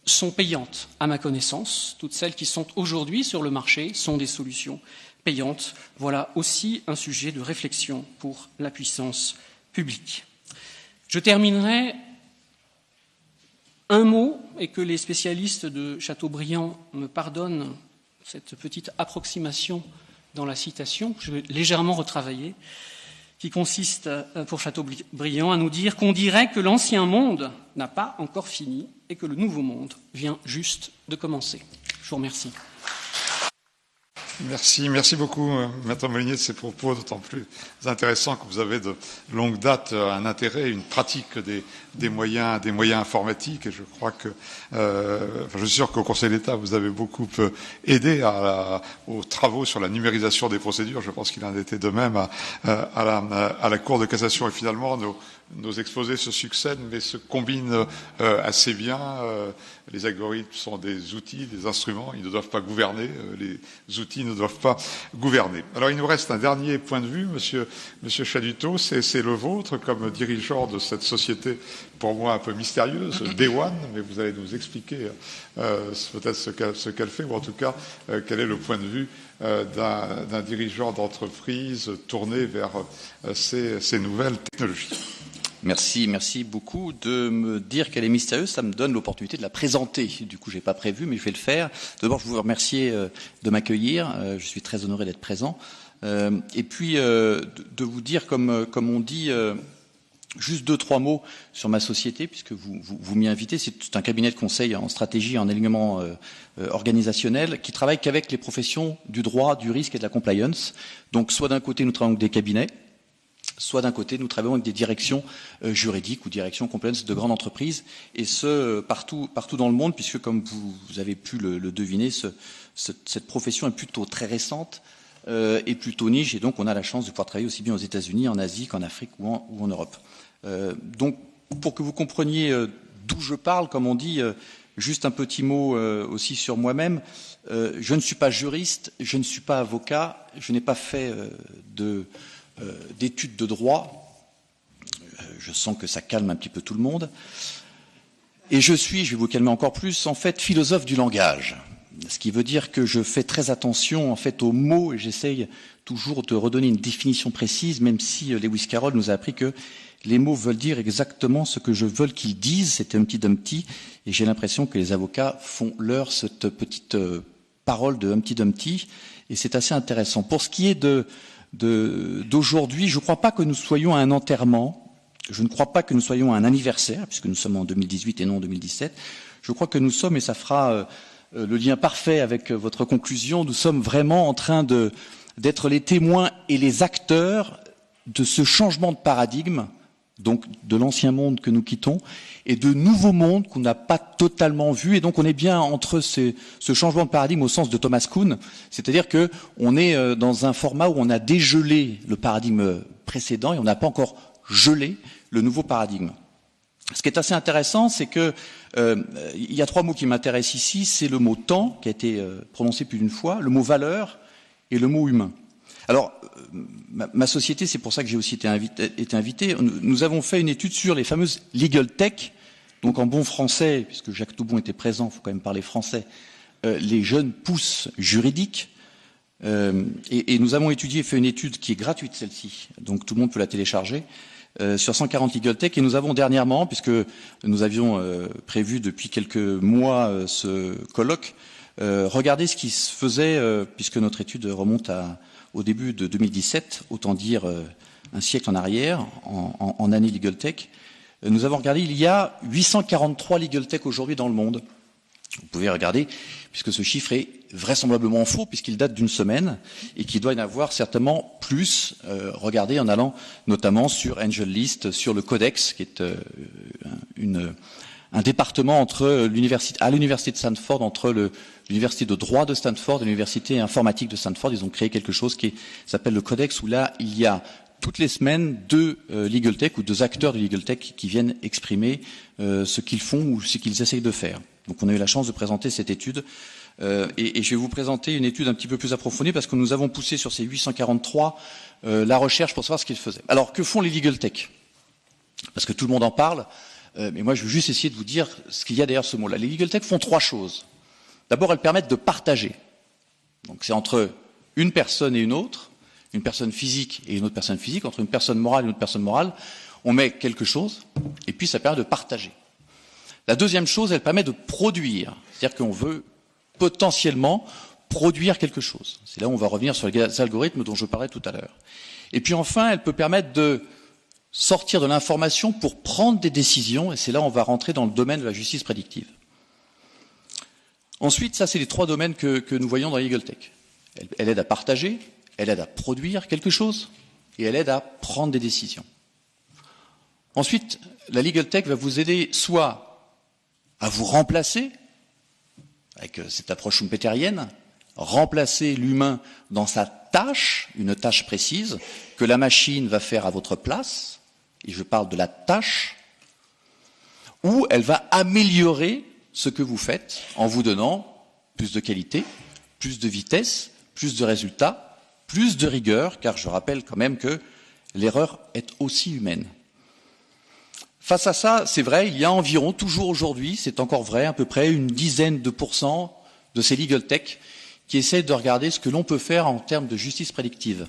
sont payantes, à ma connaissance. Toutes celles qui sont aujourd'hui sur le marché sont des solutions payantes. Voilà aussi un sujet de réflexion pour la puissance publique. Je terminerai un mot, et que les spécialistes de Chateaubriand me pardonnent cette petite approximation dans la citation, que je vais légèrement retravailler, qui consiste pour Chateaubriand à nous dire qu'on dirait que l'ancien monde n'a pas encore fini et que le nouveau monde vient juste de commencer. Je vous remercie. Merci beaucoup, Maître Molinier, de ces propos d'autant plus intéressants que vous avez de longue date un intérêt, une pratique des moyens informatiques. Et je crois que, je suis sûr qu'au Conseil d'État, vous avez beaucoup aidé aux travaux sur la numérisation des procédures. Je pense qu'il en était de même à la Cour de cassation. Et finalement, nos exposés se succèdent, mais se combinent assez bien. Les algorithmes sont des outils, des instruments. Ils ne doivent pas gouverner. Les outils ne doivent pas gouverner. Alors, il nous reste un dernier point de vue, Monsieur Chaduteau. C'est le vôtre comme dirigeant de cette société, pour moi un peu mystérieuse, Day One, mais vous allez nous expliquer peut-être ce qu'elle fait, ou en tout cas quel est le point de vue d'un dirigeant d'entreprise tourné vers ces nouvelles technologies. Merci beaucoup de me dire qu'elle est mystérieuse. Ça me donne l'opportunité de la présenter. Du coup, j'ai pas prévu, mais je vais le faire. D'abord, je vous remercier de m'accueillir. Je suis très honoré d'être présent. Et puis de vous dire, comme on dit, juste 2-3 mots sur ma société, puisque vous m'y invitez. C'est un cabinet de conseil en stratégie, en alignement organisationnel, qui travaille qu'avec les professions du droit, du risque et de la compliance. Donc, soit d'un côté, nous travaillons avec des cabinets, soit d'un côté, nous travaillons avec des directions juridiques ou directions compliance de grandes entreprises, et ce, partout dans le monde, puisque comme vous avez pu le deviner, cette profession est plutôt très récente et plutôt niche, et donc on a la chance de pouvoir travailler aussi bien aux États-Unis, en Asie qu'en Afrique ou en Europe. Donc, pour que vous compreniez d'où je parle, comme on dit, juste un petit mot aussi sur moi-même. Je ne suis pas juriste, je ne suis pas avocat, je n'ai pas fait d'études de droit. Je sens que ça calme un petit peu tout le monde. Et je vais vous calmer encore plus, en fait, philosophe du langage. Ce qui veut dire que je fais très attention, en fait, aux mots, et j'essaye toujours de redonner une définition précise, même si Lewis Carroll nous a appris que les mots veulent dire exactement ce que je veux qu'ils disent, c'est Humpty Dumpty, et j'ai l'impression que les avocats font leur cette petite parole de Humpty Dumpty, et c'est assez intéressant. Pour ce qui est d'aujourd'hui, je ne crois pas que nous soyons à un enterrement, je ne crois pas que nous soyons à un anniversaire, puisque nous sommes en 2018 et non en 2017, je crois que nous sommes, et ça fera le lien parfait avec votre conclusion, nous sommes vraiment en train d'être les témoins et les acteurs de ce changement de paradigme, donc de l'ancien monde que nous quittons, et de nouveaux mondes qu'on n'a pas totalement vus. Et donc on est bien entre ce changement de paradigme au sens de Thomas Kuhn, c'est-à-dire que on est dans un format où on a dégelé le paradigme précédent et on n'a pas encore gelé le nouveau paradigme. Ce qui est assez intéressant, c'est que il y a 3 mots qui m'intéressent ici. C'est le mot temps, qui a été prononcé plus d'une fois, le mot valeur et le mot humain. Alors, ma société, c'est pour ça que j'ai aussi été invité. Nous avons fait une étude sur les fameuses legal tech, donc en bon français, puisque Jacques Toubon était présent, il faut quand même parler français, les jeunes pousses juridiques. Et nous avons fait une étude qui est gratuite, celle-ci, donc tout le monde peut la télécharger, sur 140 legal tech, et nous avons dernièrement, puisque nous avions prévu depuis quelques mois ce colloque, regardé ce qui se faisait, puisque notre étude remonte au début de 2017, autant dire un siècle en arrière, en année legal tech. Nous avons regardé, il y a 843 legal tech aujourd'hui dans le monde. Vous pouvez regarder, puisque ce chiffre est vraisemblablement faux, puisqu'il date d'une semaine, et qu'il doit y en avoir certainement plus. Regardez en allant notamment sur AngelList, sur le Codex, qui est un département à l'université de Stanford, entre l'université de droit de Stanford et l'université informatique de Stanford. Ils ont créé quelque chose qui s'appelle le Codex, où là, il y a toutes les semaines 2 legal tech ou 2 acteurs de legal tech qui viennent exprimer ce qu'ils font ou ce qu'ils essayent de faire. Donc on a eu la chance de présenter cette étude et je vais vous présenter une étude un petit peu plus approfondie parce que nous avons poussé sur ces 843 la recherche pour savoir ce qu'ils faisaient. Alors que font les legal tech? Parce que tout le monde en parle, mais moi je veux juste essayer de vous dire ce qu'il y a derrière ce mot-là. Les legal tech font 3 choses. D'abord, elles permettent de partager. Donc c'est entre une personne et une autre, une personne physique et une autre personne physique, entre une personne morale et une autre personne morale, on met quelque chose, et puis ça permet de partager. La deuxième chose, elle permet de produire. C'est-à-dire qu'on veut potentiellement produire quelque chose. C'est là où on va revenir sur les algorithmes dont je parlais tout à l'heure. Et puis enfin, elle peut permettre de sortir de l'information pour prendre des décisions, et c'est là où on va rentrer dans le domaine de la justice prédictive. Ensuite, ça c'est les 3 domaines que nous voyons dans la legal tech. Elle aide à partager, elle aide à produire quelque chose, et elle aide à prendre des décisions. Ensuite, la legal tech va vous aider soit à vous remplacer, avec cette approche schumpeterienne, remplacer l'humain dans sa tâche, une tâche précise, que la machine va faire à votre place, et je parle de la tâche, ou elle va améliorer ce que vous faites en vous donnant plus de qualité, plus de vitesse, plus de résultats, plus de rigueur, car je rappelle quand même que l'erreur est aussi humaine. Face à ça, c'est vrai, il y a environ, toujours aujourd'hui, c'est encore vrai, à peu près une dizaine de % de ces legal tech qui essaient de regarder ce que l'on peut faire en termes de justice prédictive.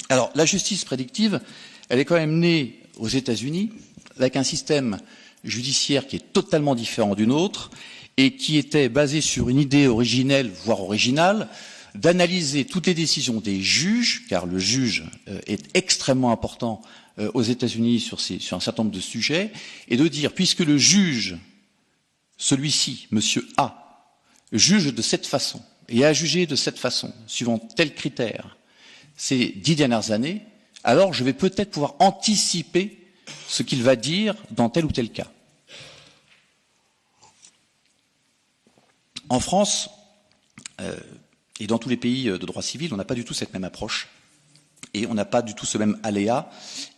Alors, la justice prédictive, elle est quand même née aux États-Unis avec un système judiciaire qui est totalement différent d'une autre et qui était basé sur une idée originelle, voire originale, d'analyser toutes les décisions des juges, car le juge est extrêmement important aux États-Unis sur un certain nombre de sujets, et de dire, puisque le juge, celui-ci, monsieur A, juge de cette façon, et a jugé de cette façon, suivant tel critère, ces 10 dernières années, alors je vais peut-être pouvoir anticiper ce qu'il va dire dans tel ou tel cas. En France, et dans tous les pays de droit civil, on n'a pas du tout cette même approche. Et on n'a pas du tout ce même aléa,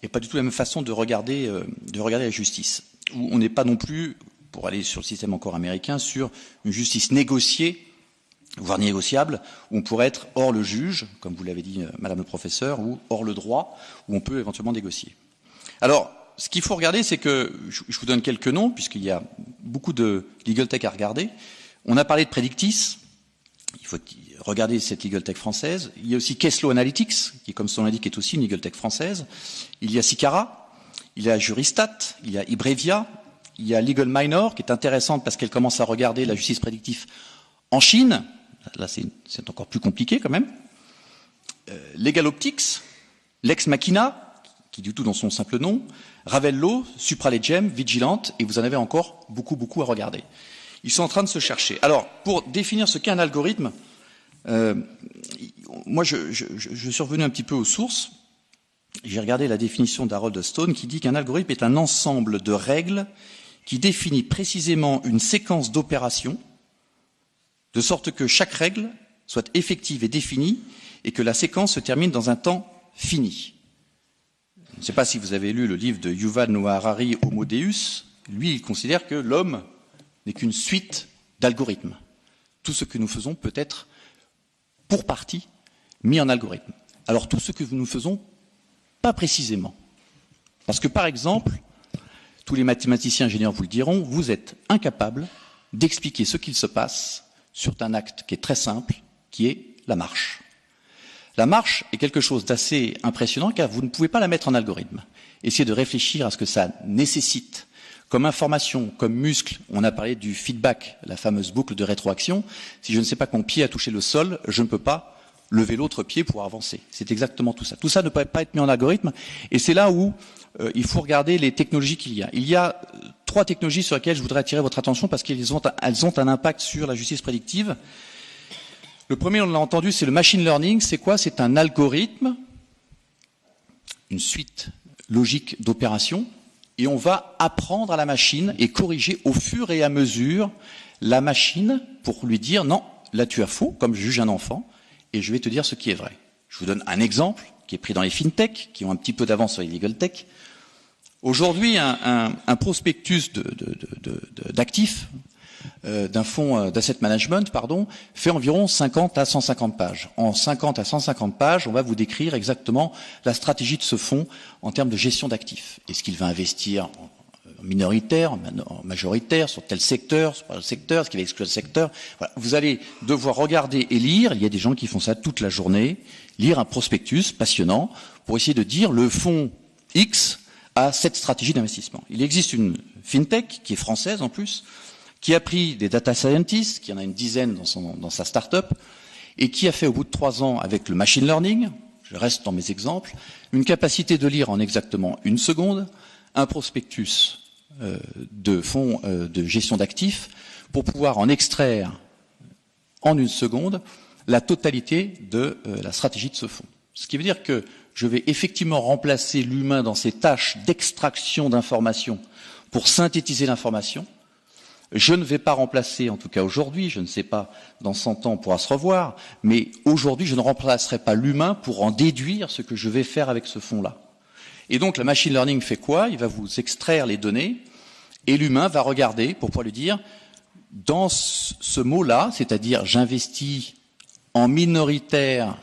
et pas du tout la même façon de regarder la justice. Où on n'est pas non plus, pour aller sur le système encore américain, sur une justice négociée, voire négociable, où on pourrait être hors le juge, comme vous l'avez dit, Madame le professeur, ou hors le droit, où on peut éventuellement négocier. Alors, ce qu'il faut regarder, c'est que, je vous donne quelques noms, puisqu'il y a beaucoup de legal tech à regarder. On a parlé de Predictis. Il faut regarder cette legal tech française. Il y a aussi Keslow Analytics, qui, comme son l'indique, est aussi une legal tech française. Il y a Sicara, il y a Juristat, il y a Ibrevia, il y a Legal Minor, qui est intéressante parce qu'elle commence à regarder la justice prédictive en Chine. Là, c'est encore plus compliqué quand même. Legal Optics, Lex Machina, qui du tout dans son simple nom, Ravello, Supralegem, Vigilante, et vous en avez encore beaucoup à regarder. Ils sont en train de se chercher. Alors, pour définir ce qu'est un algorithme, moi, je suis revenu un petit peu aux sources. J'ai regardé la définition d'Harold Stone qui dit qu'un algorithme est un ensemble de règles qui définit précisément une séquence d'opérations de sorte que chaque règle soit effective et définie et que la séquence se termine dans un temps fini. Je ne sais pas si vous avez lu le livre de Yuval Noah Harari, Homo Deus. Lui, il considère que l'homme n'est qu'une suite d'algorithmes. Tout ce que nous faisons peut être, pour partie, mis en algorithme. Alors tout ce que nous faisons, pas précisément. Parce que, par exemple, tous les mathématiciens ingénieurs vous le diront, vous êtes incapable d'expliquer ce qu'il se passe sur un acte qui est très simple, qui est la marche. La marche est quelque chose d'assez impressionnant car vous ne pouvez pas la mettre en algorithme. Essayez de réfléchir à ce que ça nécessite. Comme information, comme muscle, on a parlé du feedback, la fameuse boucle de rétroaction. Si je ne sais pas que mon pied a touché le sol, je ne peux pas lever l'autre pied pour avancer. C'est exactement tout ça. Tout ça ne peut pas être mis en algorithme. Et c'est là où il faut regarder les technologies qu'il y a. Il y a 3 technologies sur lesquelles je voudrais attirer votre attention parce qu'elles ont un impact sur la justice prédictive. Le premier, on l'a entendu, c'est le machine learning. C'est quoi? C'est un algorithme, une suite logique d'opérations. Et on va apprendre à la machine et corriger au fur et à mesure la machine pour lui dire non, là tu as faux, comme je juge un enfant, et je vais te dire ce qui est vrai. Je vous donne un exemple qui est pris dans les fintech, qui ont un petit peu d'avance sur les legal tech. Aujourd'hui, un prospectus d'actifs, d'un fonds d'asset management, fait environ 50 à 150 pages. En 50 à 150 pages, on va vous décrire exactement la stratégie de ce fonds en termes de gestion d'actifs. Est-ce qu'il va investir en minoritaire, en majoritaire, sur tel secteur, sur tel secteur, est-ce qu'il va exclure le secteur? Voilà. Vous allez devoir regarder et lire, il y a des gens qui font ça toute la journée, lire un prospectus passionnant pour essayer de dire le fonds X a cette stratégie d'investissement. Il existe une fintech qui est française en plus, qui a pris des data scientists, qui en a une dizaine dans sa start-up, et qui a fait au bout de 3 ans avec le machine learning, je reste dans mes exemples, une capacité de lire en exactement 1 seconde un prospectus de fonds de gestion d'actifs pour pouvoir en extraire en 1 seconde la totalité de la stratégie de ce fonds. Ce qui veut dire que je vais effectivement remplacer l'humain dans ses tâches d'extraction d'informations pour synthétiser l'information. Je ne vais pas remplacer, en tout cas aujourd'hui, je ne sais pas, dans 100 ans on pourra se revoir, mais aujourd'hui je ne remplacerai pas l'humain pour en déduire ce que je vais faire avec ce fonds-là. Et donc la machine learning fait quoi? Il va vous extraire les données et l'humain va regarder pour pouvoir lui dire, dans ce mot-là, c'est-à-dire j'investis en minoritaire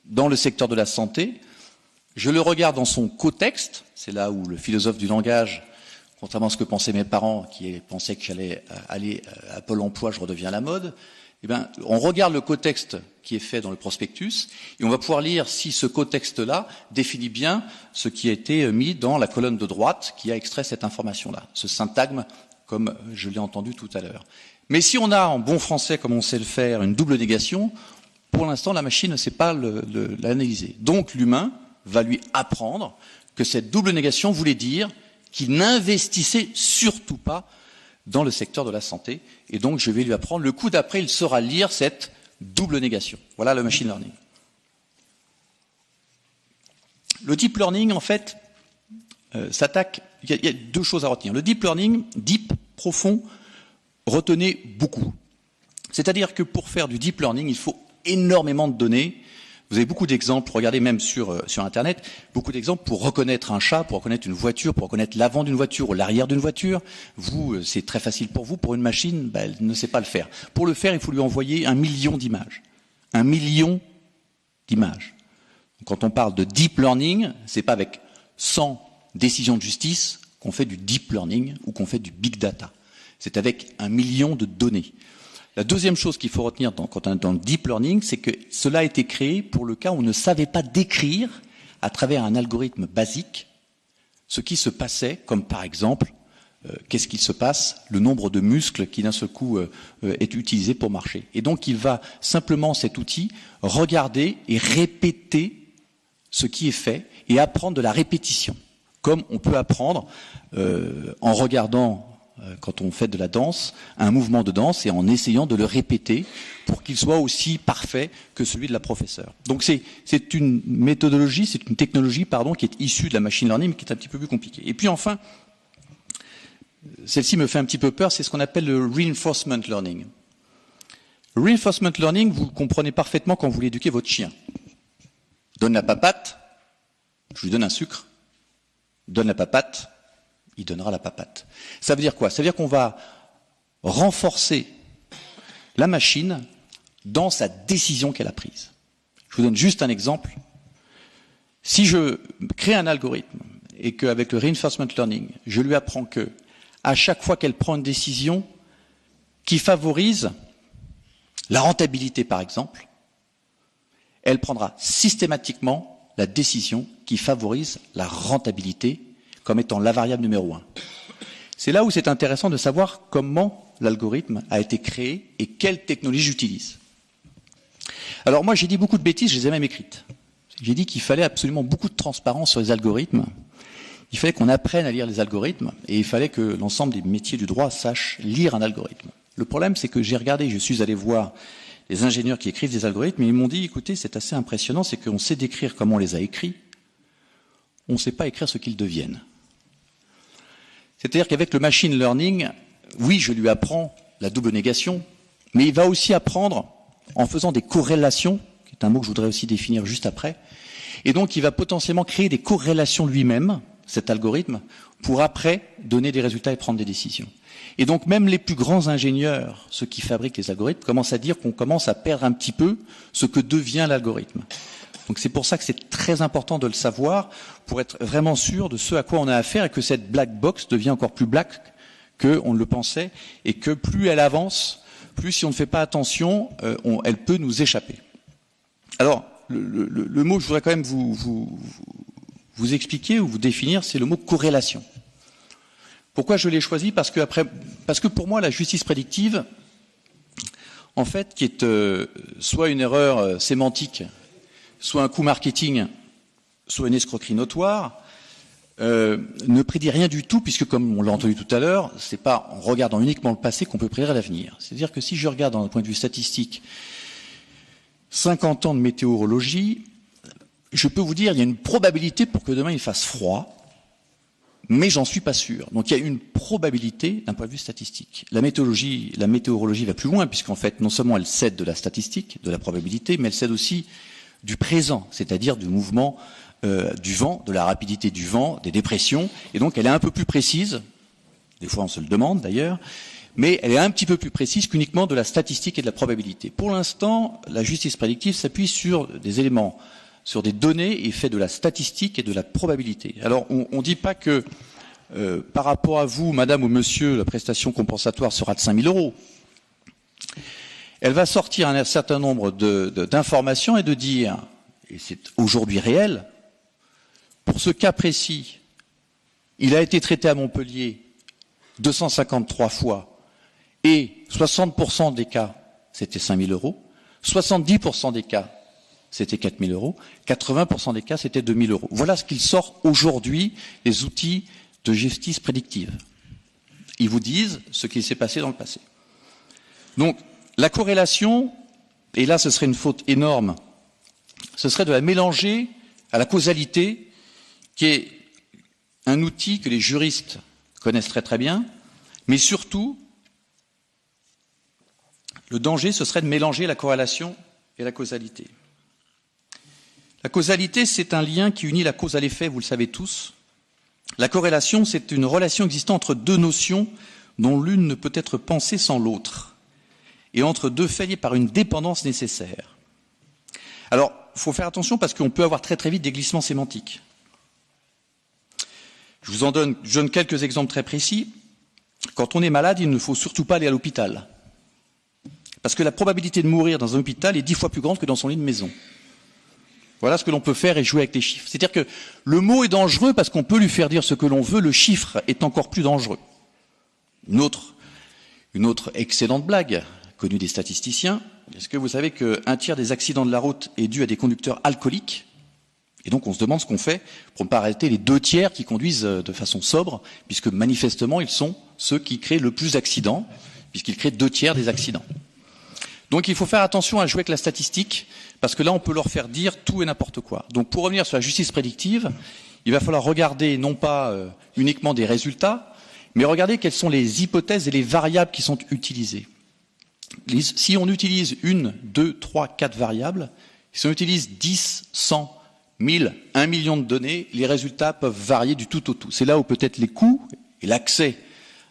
dans le secteur de la santé, je le regarde dans son contexte, c'est là où le philosophe du langage, contrairement à ce que pensaient mes parents, qui pensaient que j'allais aller à Pôle emploi, je redeviens à la mode, eh bien, on regarde le contexte qui est fait dans le prospectus, et on va pouvoir lire si ce contexte-là définit bien ce qui a été mis dans la colonne de droite qui a extrait cette information-là, ce syntagme, comme je l'ai entendu tout à l'heure. Mais si on a, en bon français, comme on sait le faire, une double négation, pour l'instant, la machine ne sait pas l'analyser. Donc, l'humain va lui apprendre que cette double négation voulait dire qu'il n'investissait surtout pas dans le secteur de la santé. Et donc, je vais lui apprendre. Le coup d'après, il saura lire cette double négation. Voilà le machine learning. Le deep learning, en fait, s'attaque... Il y a deux choses à retenir. Le deep learning, deep, profond, retenez beaucoup. C'est-à-dire que pour faire du deep learning, il faut énormément de données. Vous avez beaucoup d'exemples, regardez même sur Internet, beaucoup d'exemples pour reconnaître un chat, pour reconnaître une voiture, pour reconnaître l'avant d'une voiture ou l'arrière d'une voiture. Vous, c'est très facile pour vous. Pour une machine, elle ne sait pas le faire. Pour le faire, il faut lui envoyer 1 million d'images. 1 million d'images. Quand on parle de deep learning, c'est pas avec 100 décisions de justice qu'on fait du deep learning ou qu'on fait du big data. C'est avec 1 million de données. La deuxième chose qu'il faut retenir quand on est dans le deep learning, c'est que cela a été créé pour le cas où on ne savait pas décrire, à travers un algorithme basique, ce qui se passait, comme par exemple, qu'est-ce qu'il se passe, le nombre de muscles qui d'un seul coup est utilisé pour marcher. Et donc il va simplement, cet outil, regarder et répéter ce qui est fait et apprendre de la répétition. Comme on peut apprendre en regardant, quand on fait de la danse, un mouvement de danse et en essayant de le répéter pour qu'il soit aussi parfait que celui de la professeure. Donc c'est une méthodologie, c'est une technologie, qui est issue de la machine learning, mais qui est un petit peu plus compliquée. Et puis enfin, celle-ci me fait un petit peu peur, c'est ce qu'on appelle le reinforcement learning. Reinforcement learning, vous le comprenez parfaitement quand vous voulez éduquer votre chien. Donne la papate, je lui donne un sucre. Donne la papate, il donnera la papate. Ça veut dire quoi? Ça veut dire qu'on va renforcer la machine dans sa décision qu'elle a prise. Je vous donne juste un exemple. Si je crée un algorithme et qu'avec le reinforcement learning, je lui apprends que à chaque fois qu'elle prend une décision qui favorise la rentabilité, par exemple, elle prendra systématiquement la décision qui favorise la rentabilité comme étant la variable numéro 1. C'est là où c'est intéressant de savoir comment l'algorithme a été créé et quelle technologie j'utilise. Alors moi j'ai dit beaucoup de bêtises, je les ai même écrites. J'ai dit qu'il fallait absolument beaucoup de transparence sur les algorithmes. Il fallait qu'on apprenne à lire les algorithmes et il fallait que l'ensemble des métiers du droit sachent lire un algorithme. Le problème c'est que j'ai regardé, je suis allé voir les ingénieurs qui écrivent des algorithmes, et ils m'ont dit, écoutez, c'est assez impressionnant, c'est qu'on sait décrire comment on les a écrits, on ne sait pas écrire ce qu'ils deviennent. C'est-à-dire qu'avec le machine learning, oui, je lui apprends la double négation, mais il va aussi apprendre en faisant des corrélations, qui est un mot que je voudrais aussi définir juste après, et donc il va potentiellement créer des corrélations lui-même, cet algorithme, pour après donner des résultats et prendre des décisions. Et donc même les plus grands ingénieurs, ceux qui fabriquent les algorithmes, commencent à dire qu'on commence à perdre un petit peu ce que devient l'algorithme. Donc c'est pour ça que c'est très important de le savoir, pour être vraiment sûr de ce à quoi on a affaire et que cette black box devient encore plus black qu'on ne le pensait et que plus elle avance, plus si on ne fait pas attention, elle peut nous échapper. Alors le mot que je voudrais quand même vous expliquer ou vous définir, c'est le mot corrélation. Pourquoi je l'ai choisi? Parce que pour moi, la justice prédictive, en fait, qui est soit une erreur sémantique, soit un coup marketing, soit une escroquerie notoire, ne prédit rien du tout, puisque comme on l'a entendu tout à l'heure, c'est pas en regardant uniquement le passé qu'on peut prédire l'avenir. C'est-à-dire que si je regarde d'un point de vue statistique 50 ans de météorologie, je peux vous dire, il y a une probabilité pour que demain il fasse froid, mais j'en suis pas sûr. Donc il y a une probabilité d'un point de vue statistique. La météorologie va plus loin, puisqu'en fait, non seulement elle cède de la statistique, de la probabilité, mais elle cède aussi du présent, c'est-à-dire du mouvement du vent, de la rapidité du vent, des dépressions, et donc elle est un peu plus précise, des fois on se le demande d'ailleurs, mais elle est un petit peu plus précise qu'uniquement de la statistique et de la probabilité. Pour l'instant, la justice prédictive s'appuie sur des éléments, sur des données et fait de la statistique et de la probabilité. Alors on ne dit pas que par rapport à vous, madame ou monsieur, la prestation compensatoire sera de 5 000 €. Elle va sortir un certain nombre d'informations et de dire, et c'est aujourd'hui réel, pour ce cas précis, il a été traité à Montpellier 253 fois et 60% des cas, c'était 5 000 €, 70% des cas, c'était 4 000 €, 80% des cas, c'était 2 000 €. Voilà ce qu'il sort aujourd'hui, les outils de justice prédictive. Ils vous disent ce qui s'est passé dans le passé. Donc, la corrélation, et là ce serait une faute énorme, ce serait de la mélanger à la causalité qui est un outil que les juristes connaissent très très bien, mais surtout, le danger, ce serait de mélanger la corrélation et la causalité. La causalité, c'est un lien qui unit la cause à l'effet, vous le savez tous. La corrélation, c'est une relation existant entre deux notions dont l'une ne peut être pensée sans l'autre, et entre deux faits liés par une dépendance nécessaire. Alors, il faut faire attention parce qu'on peut avoir très très vite des glissements sémantiques. Je donne quelques exemples très précis. Quand on est malade, il ne faut surtout pas aller à l'hôpital. Parce que la probabilité de mourir dans un hôpital est 10 fois plus grande que dans son lit de maison. Voilà ce que l'on peut faire et jouer avec les chiffres. C'est-à-dire que le mot est dangereux parce qu'on peut lui faire dire ce que l'on veut, le chiffre est encore plus dangereux. Une autre excellente blague, connue des statisticiens, est-ce que vous savez qu'un tiers des accidents de la route est dû à des conducteurs alcooliques? Et donc on se demande ce qu'on fait pour ne pas arrêter les 2 tiers qui conduisent de façon sobre, puisque manifestement ils sont ceux qui créent le plus d'accidents, puisqu'ils créent 2 tiers des accidents. Donc il faut faire attention à jouer avec la statistique, parce que là on peut leur faire dire tout et n'importe quoi. Donc pour revenir sur la justice prédictive, il va falloir regarder non pas uniquement des résultats, mais regarder quelles sont les hypothèses et les variables qui sont utilisées. Si on utilise 1, 2, 3, 4 variables, si on utilise 10, 100, 1000, 1 million de données, les résultats peuvent varier du tout au tout. C'est là où peut-être les coûts et l'accès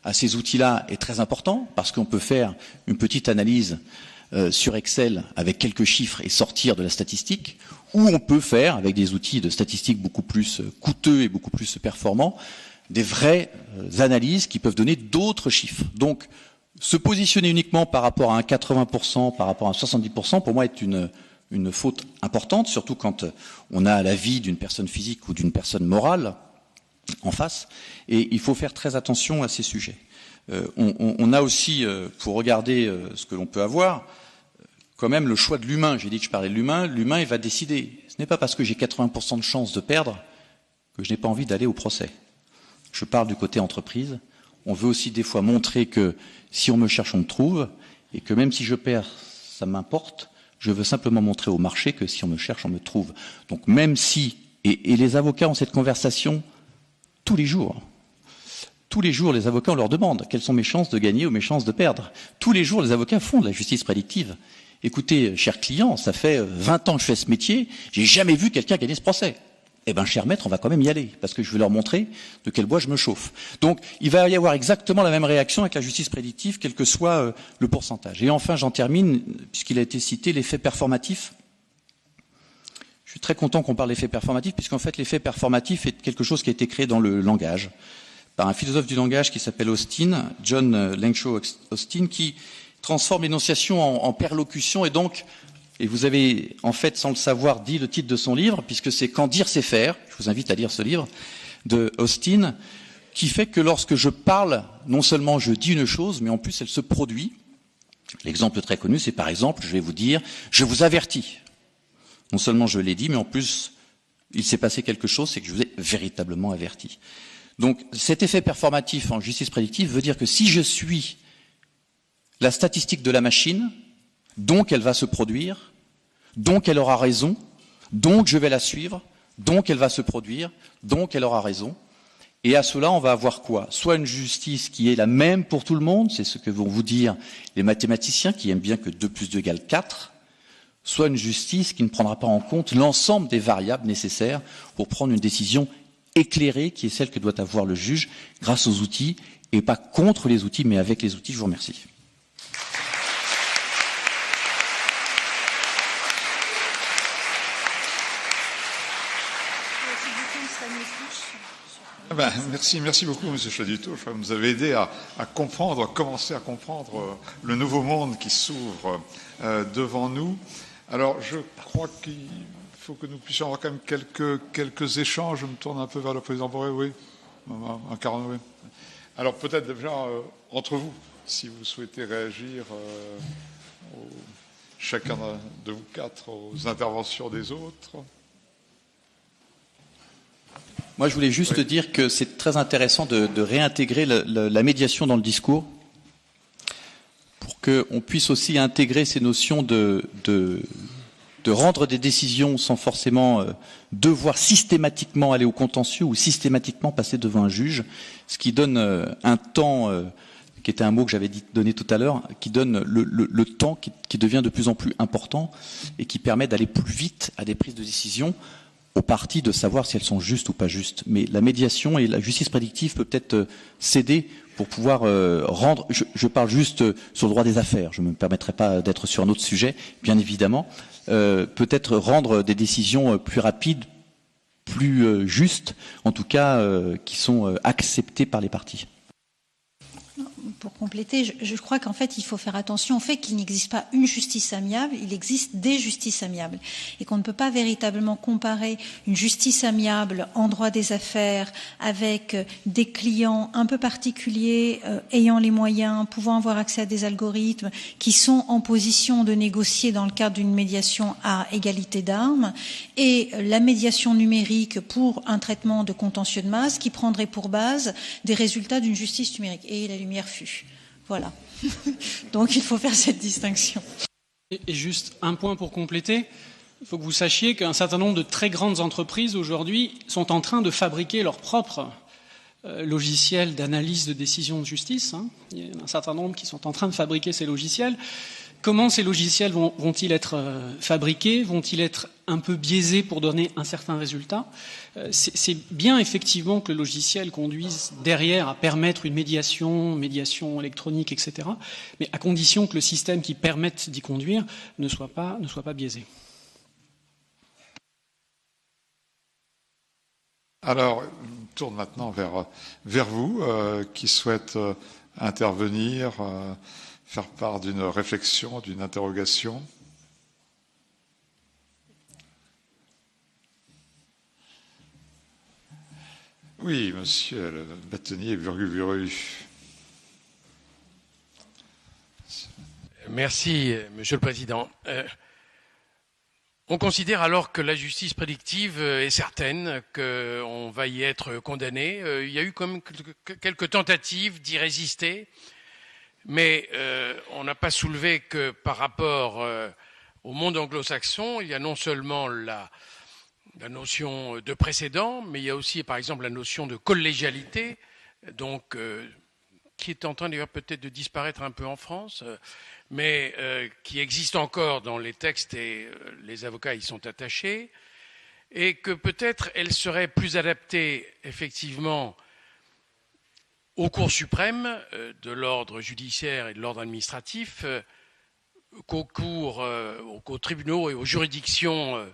à ces outils-là est très important, parce qu'on peut faire une petite analyse sur Excel avec quelques chiffres et sortir de la statistique, ou on peut faire, avec des outils de statistique beaucoup plus coûteux et beaucoup plus performants, des vraies analyses qui peuvent donner d'autres chiffres. Donc, se positionner uniquement par rapport à un 80%, par rapport à un 70%, pour moi est une faute importante, surtout quand on a la vie d'une personne physique ou d'une personne morale en face, et il faut faire très attention à ces sujets. On a aussi, pour regarder ce que l'on peut avoir, quand même le choix de l'humain. J'ai dit que je parlais de l'humain. L'humain, il va décider. Ce n'est pas parce que j'ai 80% de chance de perdre que je n'ai pas envie d'aller au procès. Je parle du côté entreprise. On veut aussi des fois montrer que si on me cherche, on me trouve, et que même si je perds, ça m'importe. Je veux simplement montrer au marché que si on me cherche, on me trouve. Donc même si, et les avocats ont cette conversation tous les jours. Tous les jours, les avocats, on leur demande quelles sont mes chances de gagner ou mes chances de perdre. Tous les jours, les avocats font de la justice prédictive. Écoutez, cher client, ça fait 20 ans que je fais ce métier, j'ai jamais vu quelqu'un gagner ce procès. Eh ben, cher maître, on va quand même y aller, parce que je vais leur montrer de quel bois je me chauffe. Donc, il va y avoir exactement la même réaction avec la justice prédictive, quel que soit le pourcentage. Et enfin, j'en termine, puisqu'il a été cité, l'effet performatif. Je suis très content qu'on parle d'effet performatif, puisqu'en fait, l'effet performatif est quelque chose qui a été créé dans le langage, par un philosophe du langage qui s'appelle Austin, John Langshaw Austin, qui transforme l'énonciation en perlocution, et donc, et vous avez, en fait, sans le savoir, dit le titre de son livre, puisque c'est « Quand dire, c'est faire ». Je vous invite à lire ce livre de Austin, qui fait que lorsque je parle, non seulement je dis une chose, mais en plus elle se produit. L'exemple très connu, c'est par exemple, je vais vous dire « Je vous avertis ». Non seulement je l'ai dit, mais en plus, il s'est passé quelque chose, c'est que je vous ai véritablement averti. Donc, cet effet performatif en justice prédictive veut dire que si je suis la statistique de la machine, donc elle va se produire, donc elle aura raison, donc je vais la suivre, donc elle va se produire, donc elle aura raison. Et à cela, on va avoir quoi? Soit une justice qui est la même pour tout le monde, c'est ce que vont vous dire les mathématiciens qui aiment bien que 2 plus 2 égale 4, soit une justice qui ne prendra pas en compte l'ensemble des variables nécessaires pour prendre une décision éclairée, qui est celle que doit avoir le juge grâce aux outils, et pas contre les outils, mais avec les outils. Je vous remercie. Merci beaucoup, M. Chaduto. Vous nous avez aidé à commencer à comprendre le nouveau monde qui s'ouvre devant nous. Alors, je crois qu'il faut que nous puissions avoir quand même quelques échanges. Je me tourne un peu vers le président Boré, oui. Oui. Alors, peut-être déjà entre vous, si vous souhaitez réagir, chacun de vous 4, aux interventions des autres. Moi, je voulais juste dire que c'est très intéressant de réintégrer la médiation dans le discours pour qu'on puisse aussi intégrer ces notions de de rendre des décisions sans forcément devoir systématiquement aller au contentieux ou systématiquement passer devant un juge, ce qui donne un temps, qui était un mot que j'avais donné tout à l'heure, qui donne le temps qui devient de plus en plus important et qui permet d'aller plus vite à des prises de décision aux parties de savoir si elles sont justes ou pas justes. Mais la médiation et la justice prédictive peut peut-être s'aider pour pouvoir rendre, je parle juste sur le droit des affaires, je ne me permettrai pas d'être sur un autre sujet, bien évidemment, peut-être rendre des décisions plus rapides, plus justes, en tout cas qui sont acceptées par les parties. Pour compléter, je crois qu'en fait, il faut faire attention au fait qu'il n'existe pas une justice amiable, il existe des justices amiables. Et qu'on ne peut pas véritablement comparer une justice amiable en droit des affaires avec des clients un peu particuliers, ayant les moyens, pouvant avoir accès à des algorithmes, qui sont en position de négocier dans le cadre d'une médiation à égalité d'armes, et la médiation numérique pour un traitement de contentieux de masse qui prendrait pour base des résultats d'une justice numérique. Et la lumière fut. Voilà. Donc il faut faire cette distinction. Et juste un point pour compléter, il faut que vous sachiez qu'un certain nombre de très grandes entreprises aujourd'hui sont en train de fabriquer leur propre logiciel d'analyse de décision de justice. Il y en a un certain nombre qui sont en train de fabriquer ces logiciels. Comment ces logiciels vont-ils être fabriqués? Vont-ils être un peu biaisés pour donner un certain résultat? C'est bien effectivement que le logiciel conduise derrière à permettre une médiation électronique, etc. Mais à condition que le système qui permette d'y conduire ne soit pas biaisé. Alors, je tourne maintenant vers vous, qui souhaite intervenir, faire part d'une réflexion, d'une interrogation. Oui, monsieur le bâtonnier Burgu-Buru. Merci, monsieur le président. On considère alors que la justice prédictive est certaine, qu'on va y être condamné. Il y a eu comme quelques tentatives d'y résister, mais on n'a pas soulevé que par rapport au monde anglo-saxon, il y a non seulement la notion de précédent, mais il y a aussi par exemple la notion de collégialité, donc qui est en train d'ailleurs peut-être de disparaître un peu en France, mais qui existe encore dans les textes et les avocats y sont attachés, et que peut-être elle serait plus adaptée effectivement aux cours suprêmes de l'ordre judiciaire et de l'ordre administratif qu'aux tribunaux et aux juridictions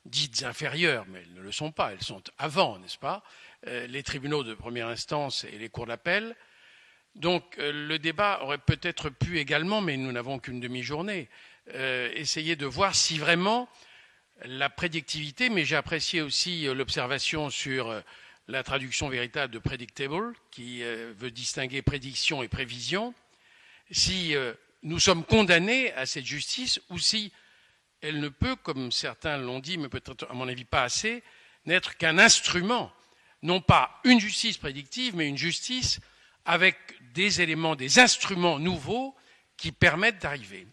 dites inférieures, mais elles ne le sont pas, elles sont avant, n'est-ce pas, les tribunaux de première instance et les cours d'appel. Donc le débat aurait peut-être pu également, mais nous n'avons qu'une demi-journée, essayer de voir si vraiment la prédictivité, mais j'ai apprécié aussi l'observation sur la traduction véritable de predictable, qui veut distinguer prédiction et prévision, si nous sommes condamnés à cette justice ou si elle ne peut, comme certains l'ont dit, mais peut-être à mon avis pas assez, n'être qu'un instrument, non pas une justice prédictive, mais une justice avec des éléments, des instruments nouveaux qui permettent d'arriver.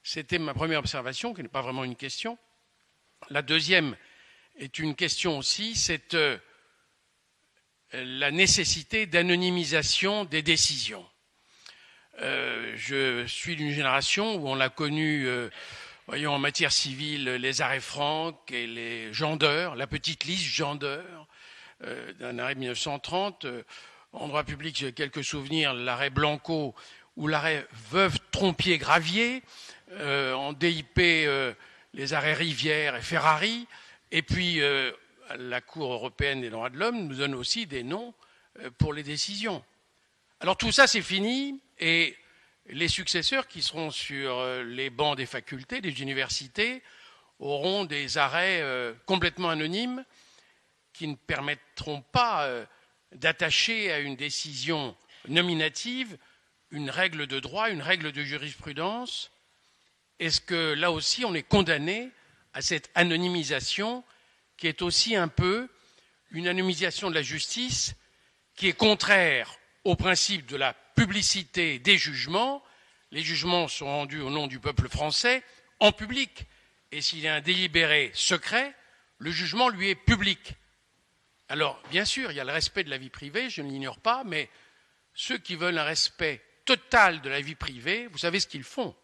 C'était ma première observation, qui n'est pas vraiment une question. La deuxième est une question aussi, c'est la nécessité d'anonymisation des décisions. Je suis d'une génération où on l'a connu, voyons, en matière civile, les arrêts Franck et les Jandeur, la petite liste Jandeur, d'un arrêt de 1930. En droit public, j'ai quelques souvenirs, l'arrêt Blanco ou l'arrêt Veuve-Trompier-Gravier, en DIP, les arrêts Rivière et Ferrari, et puis la Cour européenne des droits de l'homme nous donne aussi des noms pour les décisions. Alors tout ça, c'est fini, et les successeurs qui seront sur les bancs des facultés, des universités, auront des arrêts complètement anonymes qui ne permettront pas d'attacher à une décision nominative une règle de droit, une règle de jurisprudence. Est-ce que là aussi on est condamné à cette anonymisation qui est aussi un peu une anonymisation de la justice qui est contraire au principe de la publicité des jugements. Les jugements sont rendus au nom du peuple français en public et s'il y a un délibéré secret, le jugement lui est public. Alors, bien sûr, il y a le respect de la vie privée, je ne l'ignore pas, mais ceux qui veulent un respect total de la vie privée, vous savez ce qu'ils font?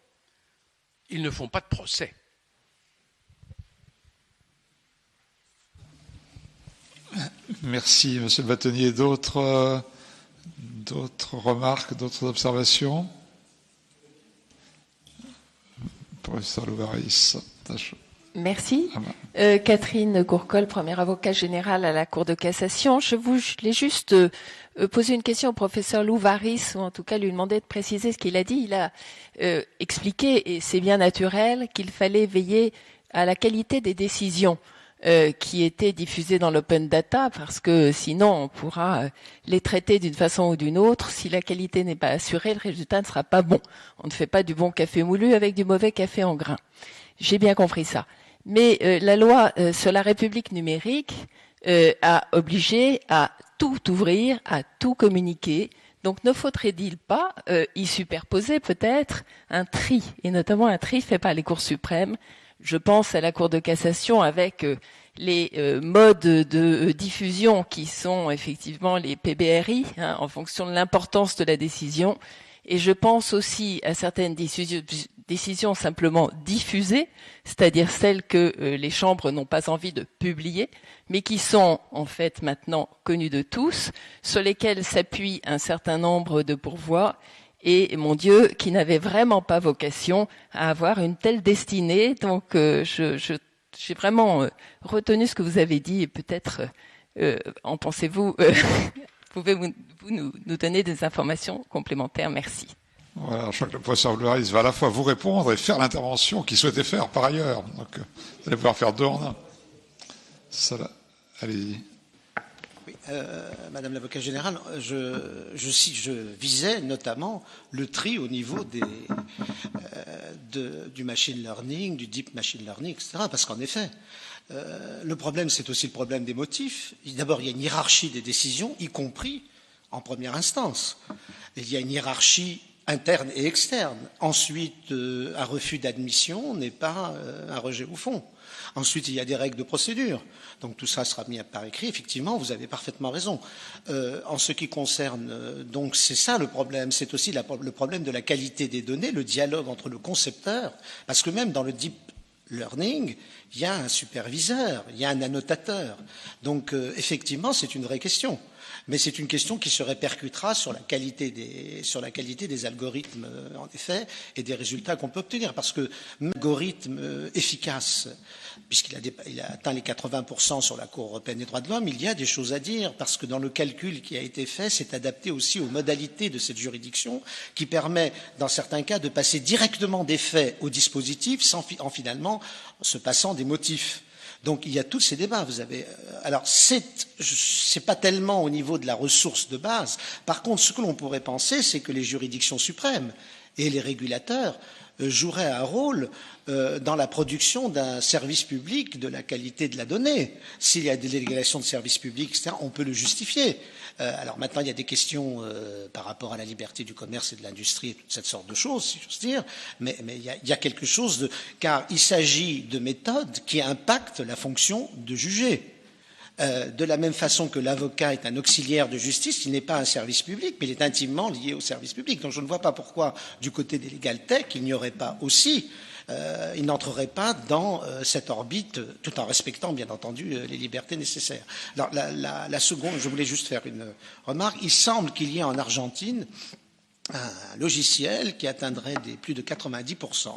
Ils ne font pas de procès. Merci, Monsieur le bâtonnier. D'autres remarques, d'autres observations? Professeur Louvaris. Merci. Catherine Gourcol, première avocat générale à la Cour de cassation. Je voulais juste poser une question au professeur Louvaris, ou en tout cas lui demander de préciser ce qu'il a dit. Il a expliqué, et c'est bien naturel, qu'il fallait veiller à la qualité des décisions qui étaient diffusées dans l'open data, parce que sinon on pourra les traiter d'une façon ou d'une autre. Si la qualité n'est pas assurée, le résultat ne sera pas bon. On ne fait pas du bon café moulu avec du mauvais café en grains. J'ai bien compris ça. Mais la loi sur la République numérique a obligé à tout ouvrir, à tout communiquer. Donc ne faudrait-il pas y superposer peut-être un tri, et notamment un tri fait par les cours suprêmes? Je pense à la Cour de cassation avec les modes de diffusion qui sont effectivement les PBRI, en fonction de l'importance de la décision. Et je pense aussi à certaines décisions simplement diffusées, c'est-à-dire celles que les chambres n'ont pas envie de publier, mais qui sont en fait maintenant connues de tous, sur lesquelles s'appuie un certain nombre de pourvois, et, mon Dieu, qui n'avaient vraiment pas vocation à avoir une telle destinée. Donc, j'ai vraiment retenu ce que vous avez dit, et peut-être, en pensez-vous, pouvez-vous nous donner des informations complémentaires? Merci. Voilà, je crois que le professeur Louvaris va à la fois vous répondre et faire l'intervention qu'il souhaitait faire par ailleurs. Donc, vous allez pouvoir faire deux en un. Allez-y. Oui, Madame l'avocat général, je visais notamment le tri au niveau du machine learning, du deep machine learning, etc. Parce qu'en effet, le problème, c'est aussi le problème des motifs. D'abord, il y a une hiérarchie des décisions, y compris en première instance. Il y a une hiérarchie interne et externe. Ensuite, un refus d'admission n'est pas un rejet au fond. Ensuite, il y a des règles de procédure. Donc tout ça sera mis par écrit. Effectivement, vous avez parfaitement raison. En ce qui concerne, donc c'est ça le problème. C'est aussi le problème de la qualité des données, le dialogue entre le concepteur, parce que même dans le deep learning, il y a un superviseur, il y a un annotateur. Donc effectivement, c'est une vraie question. Mais c'est une question qui se répercutera sur la qualité des algorithmes, en effet, et des résultats qu'on peut obtenir. Parce que un algorithme efficace, puisqu'il a atteint les 80% sur la Cour européenne des droits de l'homme, il y a des choses à dire, parce que dans le calcul qui a été fait, c'est adapté aussi aux modalités de cette juridiction, qui permet, dans certains cas, de passer directement des faits au dispositif, en finalement se passant des motifs. Donc il y a tous ces débats. Alors c'est pas tellement au niveau de la ressource de base. Par contre, ce que l'on pourrait penser, c'est que les juridictions suprêmes et les régulateurs joueraient un rôle dans la production d'un service public de la qualité de la donnée. S'il y a des délégations de services publics, etc., on peut le justifier. Alors maintenant, il y a des questions par rapport à la liberté du commerce et de l'industrie et toute cette sorte de choses, si j'ose dire, mais il y a quelque chose car il s'agit de méthodes qui impactent la fonction de juger. De la même façon que l'avocat est un auxiliaire de justice, il n'est pas un service public, mais il est intimement lié au service public. Donc je ne vois pas pourquoi, du côté des legal tech, il n'y aurait pas aussi il n'entrerait pas dans cette orbite, tout en respectant, bien entendu, les libertés nécessaires. Alors, la seconde, je voulais juste faire une remarque. Il semble qu'il y ait en Argentine un logiciel qui atteindrait plus de 90%,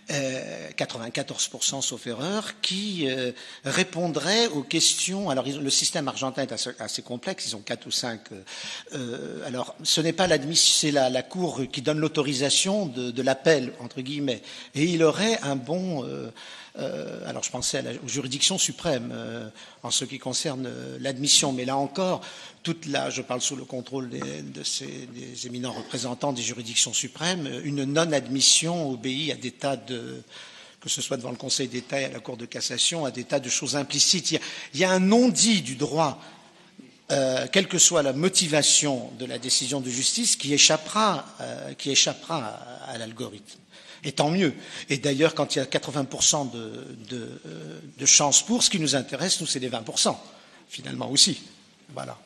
94% sauf erreur, qui répondrait aux questions. Alors, le système argentin est assez complexe, ils ont 4 ou 5. Alors, ce n'est pas l'admission, c'est la Cour qui donne l'autorisation de l'appel, entre guillemets. Et il aurait un bon... alors, je pensais aux juridictions suprêmes en ce qui concerne l'admission, mais là encore, je parle sous le contrôle des éminents représentants des juridictions suprêmes, une non-admission obéit à des tas de, que ce soit devant le Conseil d'État et à la Cour de cassation, à des tas de choses implicites. Il y a un non-dit du droit, quelle que soit la motivation de la décision de justice, qui échappera à à l'algorithme. Et tant mieux. Et d'ailleurs, quand il y a 80% de chances pour, ce qui nous intéresse, nous, c'est les 20%, finalement aussi. Voilà.